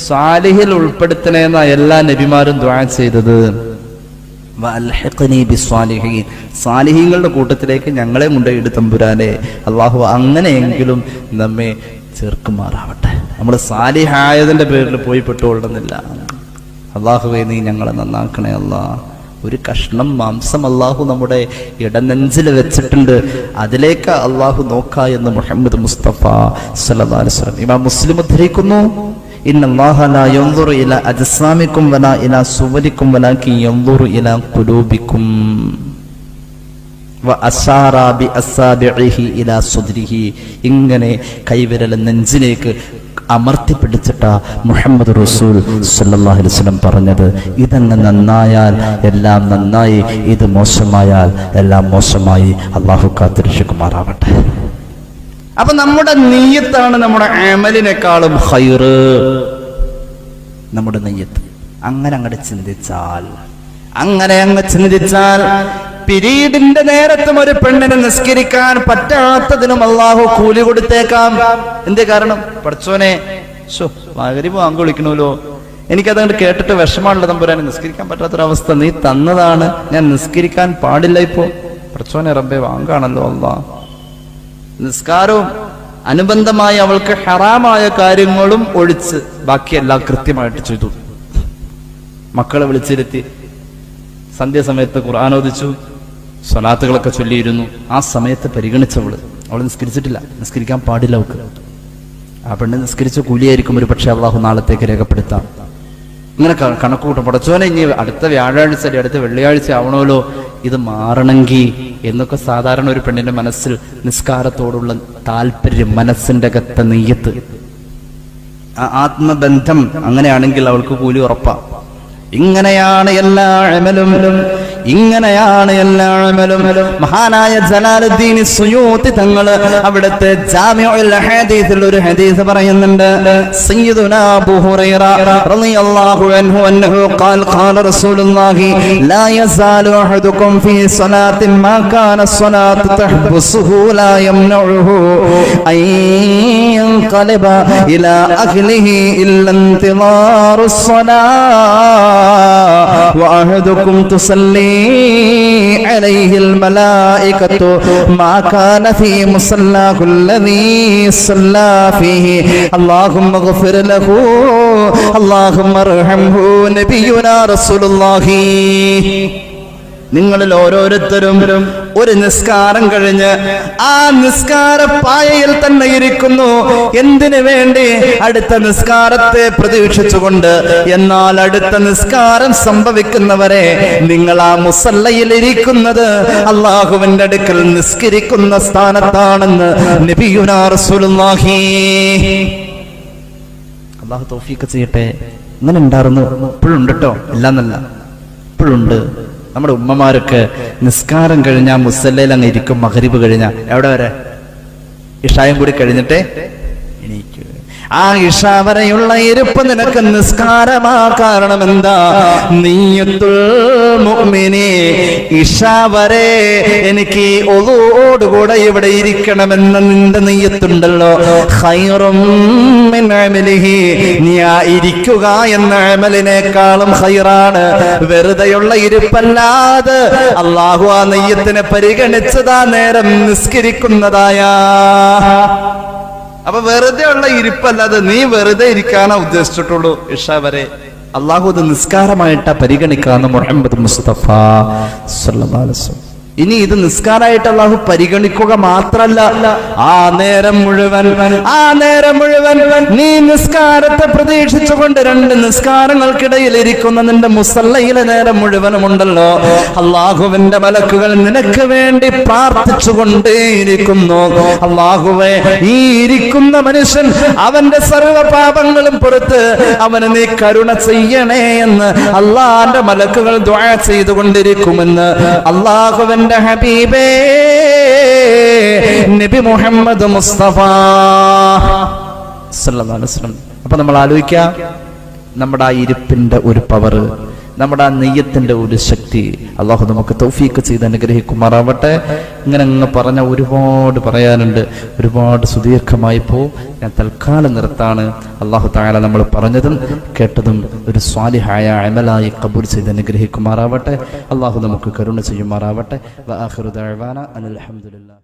സാലിഹിൽ ഉൾപ്പെടുത്തണേന്ന എല്ലാ നബിമാരും ദുആ ചെയ്തത്, വഅൽഹിഖ്നി ബിസ്സാലിഹീൻ, സാലിഹീങ്ങളുടെ കൂട്ടത്തിലേക്ക് ഞങ്ങളെ കൊണ്ടുപോയി തമ്പുരാനെ. അല്ലാഹു അങ്ങനെയെങ്കിലും നമ്മെ ചേർക്കുമാറാവട്ടെ. നമ്മൾ സാലിഹായതിന്റെ പേരിൽ പോയി പെട്ടുകൊള്ളുന്നില്ല. അല്ലാഹുവേ നീ ഞങ്ങളെ നന്നാക്കണേ അല്ലാഹ്. ഒരു കഷ്ണം മാംസം അള്ളാഹു നമ്മുടെ ഇടനെഞ്ചിൽ വെച്ചിട്ടുണ്ട്, അതിലേക്ക് അള്ളാഹു നോക്ക എന്ന് മുഹമ്മദ് മുസ്തഫ സല്ലല്ലാഹു അലൈഹി വസല്ലം. ഇമാം മുസ്ലിം ഉദ്ധരിക്കുന്നു, ഇന്നല്ലാഹ ലാ യൻദുറു ഇലാ അജ്സാമിക്കും വലാ ഇലാ സുവരിക്കും വലാകിൻ യൻദുറു ഇലാ ഖുലൂബിക്കും വ അശാറ ബി അസാബിഇഹി ഇലാ സുദ്രിഹി. ഇങ്ങനെ കൈവിരൽ നെഞ്ചിലേക്ക് അമർത്തി പിടിച്ചിട്ട മുഹമ്മദ് റസൂൽ സല്ലല്ലാഹു അലൈഹി വസല്ലം പറഞ്ഞത്, ഇതങ്ങ് നന്നായാൽ എല്ലാം നന്നായി, ഇത് മോശമായാൽ എല്ലാം മോശമായി. അള്ളാഹു കാത്തിരക്ഷിക്കുമാറാവട്ടെ. അപ്പൊ നമ്മുടെ നിയ്യത്താണ് നമ്മുടെ അമലിനേക്കാളും ഖൈറ്. നമ്മുടെ നിയ്യത്ത് അങ്ങനെ അങ്ങോട്ട് ചിന്തിച്ചാൽ പിരീഡിന്റെ നേരത്തും ഒരു പെണ്ണിന് നിസ്കരിക്കാൻ പറ്റാത്തതിനും അള്ളാഹു കൂലി കൊടുത്തേക്കാം. എന്തേ കാരണം? പഠിച്ചോനെ മഗ്‌രിബ് വാങ്ക് വിളിക്കണമല്ലോ, എനിക്കതുകൊണ്ട് കേട്ടിട്ട് വിഷമാണല്ലോ തമ്പുരാനെ, നിസ്കരിക്കാൻ പറ്റാത്തൊരവസ്ഥ നീ തന്നതാണ്, ഞാൻ നിസ്കരിക്കാൻ പാടില്ല ഇപ്പോ. പഠിച്ചോനെ റബ്ബേ വാങ്കാണല്ലോ അള്ളാഹ്. നിസ്കാരവും അനുബന്ധമായി അവൾക്ക് ഹറാമായ കാര്യങ്ങളും ഒഴിച്ച് ബാക്കിയെല്ലാം കൃത്യമായിട്ട് ചെയ്തു. മക്കളെ വിളിച്ചിരുത്തി സന്ധ്യാസമയത്ത് ഖുർആൻ ഓദിച്ചു, സ്വലാത്തുകളൊക്കെ ചൊല്ലിയിരുന്നു. ആ സമയത്ത് പരിഗണിച്ചവള്, അവൾ നിസ്കരിച്ചിട്ടില്ല, നിസ്കരിക്കാൻ പാടില്ല അവൾക്ക്. ആ പെണ്ണ് നിസ്കരിച്ച കൂലിയായിരിക്കും ഒരു പക്ഷെ അള്ളാഹു നാളത്തേക്ക് രേഖപ്പെടുത്താം. ഇങ്ങനെ കണക്കൂട്ടും. പടച്ചോനെ ഇനി അടുത്ത വ്യാഴാഴ്ച അടുത്ത വെള്ളിയാഴ്ച ആവണമല്ലോ ഇത് മാറണമെങ്കിൽ എന്നൊക്കെ സാധാരണ ഒരു പെണ്ണിന്റെ മനസ്സിൽ നിസ്കാരത്തോടുള്ള താല്പര്യം, മനസ്സിന്റെ അകത്തെ നെയ്യത്ത്, ആ ആത്മബന്ധം അങ്ങനെയാണെങ്കിൽ അവൾക്ക് കൂലി ഉറപ്പാ. ഇങ്ങനെയാണ് എല്ലാ അമലും. മഹാനായ ജലാലുദ്ദീൻ സുയൂത്തി തങ്ങൾ അവിടുത്തെ ജാമിഉൽ ഹദീസിൽ ഒരു ഹദീസ് പറയുന്നുണ്ട്. സയ്യിദുനാ അബൂ ഹുറൈറ റളിയല്ലാഹു അൻഹു അന്നഹു ഖാല റസൂലുള്ളാഹി ലാ യസാലു അഹദുകും ഫീ സ്വലാത്തിൻ മാ കാന സ്വലാത്തു തഹ്ബുസുഹു ലാ യംനഉഹു അൻ യൻഖലബ ഇലാ അഹ്ലിഹി ഇല്ലാ ഇന്തിളാറുസ് സ്വലാത്ത് وأحدكم تصلي عليه الملائكة ما كان في مصلاه الذي صلى فيه اللهم اغفر له اللهم ارحمه نبينا رسول الله നിങ്ങളിൽ ഓരോരുത്തരും ഒരു നിസ്കാരം കഴിഞ്ഞ് ആ നിസ്കാര പായയിൽ തന്നെ ഇരിക്കുന്നു. എന്തിനു വേണ്ടി? അടുത്ത നിസ്കാരത്തെ പ്രതീക്ഷിച്ചുകൊണ്ട്. എന്നാൽ അടുത്ത നിസ്കാരം സംഭവിക്കുന്നവരെ നിങ്ങൾ ആ മുസല്ലയിൽ ഇരിക്കുന്നത് അല്ലാഹുവിന്റെ അടുക്കൽ നിസ്കരിക്കുന്ന സ്ഥാനത്താണെന്ന് നബിയുനാ റസൂലുള്ളാഹി. അല്ലാഹു തൗഫീഖ് ചെയ്യട്ടെ. ഇങ്ങനെ ഉണ്ടായിരുന്നു, ഇപ്പോഴുണ്ട് കേട്ടോ, ഇല്ലാന്നല്ല, ഇപ്പോഴുണ്ട്. നമ്മുടെ ഉമ്മമാരൊക്കെ നിസ്കാരം കഴിഞ്ഞാൽ മുസല്ലയിൽ അങ്ങ് ഇരിക്കും. മഗ്രിബ് കഴിഞ്ഞാൽ എവിടെ വരെ? ഇഷായും കൂടി കഴിഞ്ഞിട്ടേ എണീക്കൂ. ആ ഇഷ വരെയുള്ള ഇരിപ്പ് നിനക്ക് നിസ്കാരമാ. കാരണം എന്താ? നിയ്യത്തുൽ മുഅ്മിനി, ഇഷ വരെ എനിക്ക് ഒളുവോടുകൂടെ ഇവിടെ ഇരിക്കണമെന്ന നിന്റെ നിയ്യത്തുണ്ടല്ലോ. ഖൈറും മിൻ അമലിഹി, നീ ആ ഇരിക്കുക എന്ന അമലിനേക്കാളും ഖൈറാണ്. വെറുതെയുള്ള ഇരിപ്പല്ലാതെ അല്ലാഹു ആ നിയ്യത്തിനെ പരിഗണിച്ചതാ നേരം നിസ്കരിക്കുന്നതായ. അപ്പൊ വെറുതെ ഉള്ള ഇരിപ്പല്ലാതെ നീ വെറുതെ ഇരിക്കാനാ ഉദ്ദേശിച്ചിട്ടുള്ളൂ. ഇഷ വരെ അള്ളാഹു അത് നിസ്കാരമായിട്ടാ പരിഗണിക്കാന്ന് മുഹമ്മദ് മുസ്തഫ സല്ലല്ലാഹു അലൈഹി വസല്ലം. ഇനി ഇത് നിസ്കാരമായിട്ട് അള്ളാഹു പരിഗണിക്കുക മാത്രല്ല, ആ നേരം മുഴുവൻ നീ നിസ്കാരത്തെ പ്രതീക്ഷിച്ചുകൊണ്ട് രണ്ട് നിസ്കാരങ്ങൾക്കിടയിൽ ഇരിക്കുന്ന നിന്റെ മുസല്ലയിലെ നേരം മുഴുവനും ഉണ്ടല്ലോ, അള്ളാഹുവിന്റെ മലക്കുകൾ നിനക്ക് വേണ്ടി പ്രാർത്ഥിച്ചുകൊണ്ടേയിരിക്കുന്നു. അള്ളാഹുവേ, ഈ ഇരിക്കുന്ന മനുഷ്യൻ അവന്റെ സർവ്വ പാപങ്ങളും പുറത്ത് അവന് നീ കരുണ ചെയ്യണേ എന്ന് അള്ളാന്റെ മലക്കുകൾ ദുആ ചെയ്തുകൊണ്ടിരിക്കുമെന്ന് അള്ളാഹുവിന്റെ ഹബീബേ നബി മുഹമ്മദ് മുസ്തഫ സല്ലല്ലാഹു അലൈഹി വസല്ലം. അപ്പൊ നമ്മൾ ആലോചിക്കാം, നമ്മുടെ ആ ഇരിപ്പിന്റെ ഒരു പവർ, നമ്മുടെ ആ നെയ്യത്തിന്റെ ഒരു ശക്തി അള്ളാഹു നമുക്ക് തൗഫീഖ് ചെയ്ത് അനുഗ്രഹിക്കുമാറാവട്ടെ. ഇങ്ങനെ അങ്ങ് പറഞ്ഞ ഒരുപാട് പറയാനുണ്ട്, ഒരുപാട് സുദീർഘമായി പോവും. ഞാൻ തൽക്കാലം നിർത്താണ്. അള്ളാഹു തആല നമ്മൾ പറഞ്ഞതും കേട്ടതും ഒരു സ്വാലിഹായ അമലായി ഖബൂൽ ചെയ്ത് അനുഗ്രഹിക്കുമാറാവട്ടെ. അള്ളാഹു നമുക്ക് കരുണ ചെയ്യുമാറാവട്ടെ. വആഖിറു ദഅവാന അൽഹംദുലില്ലാഹ്.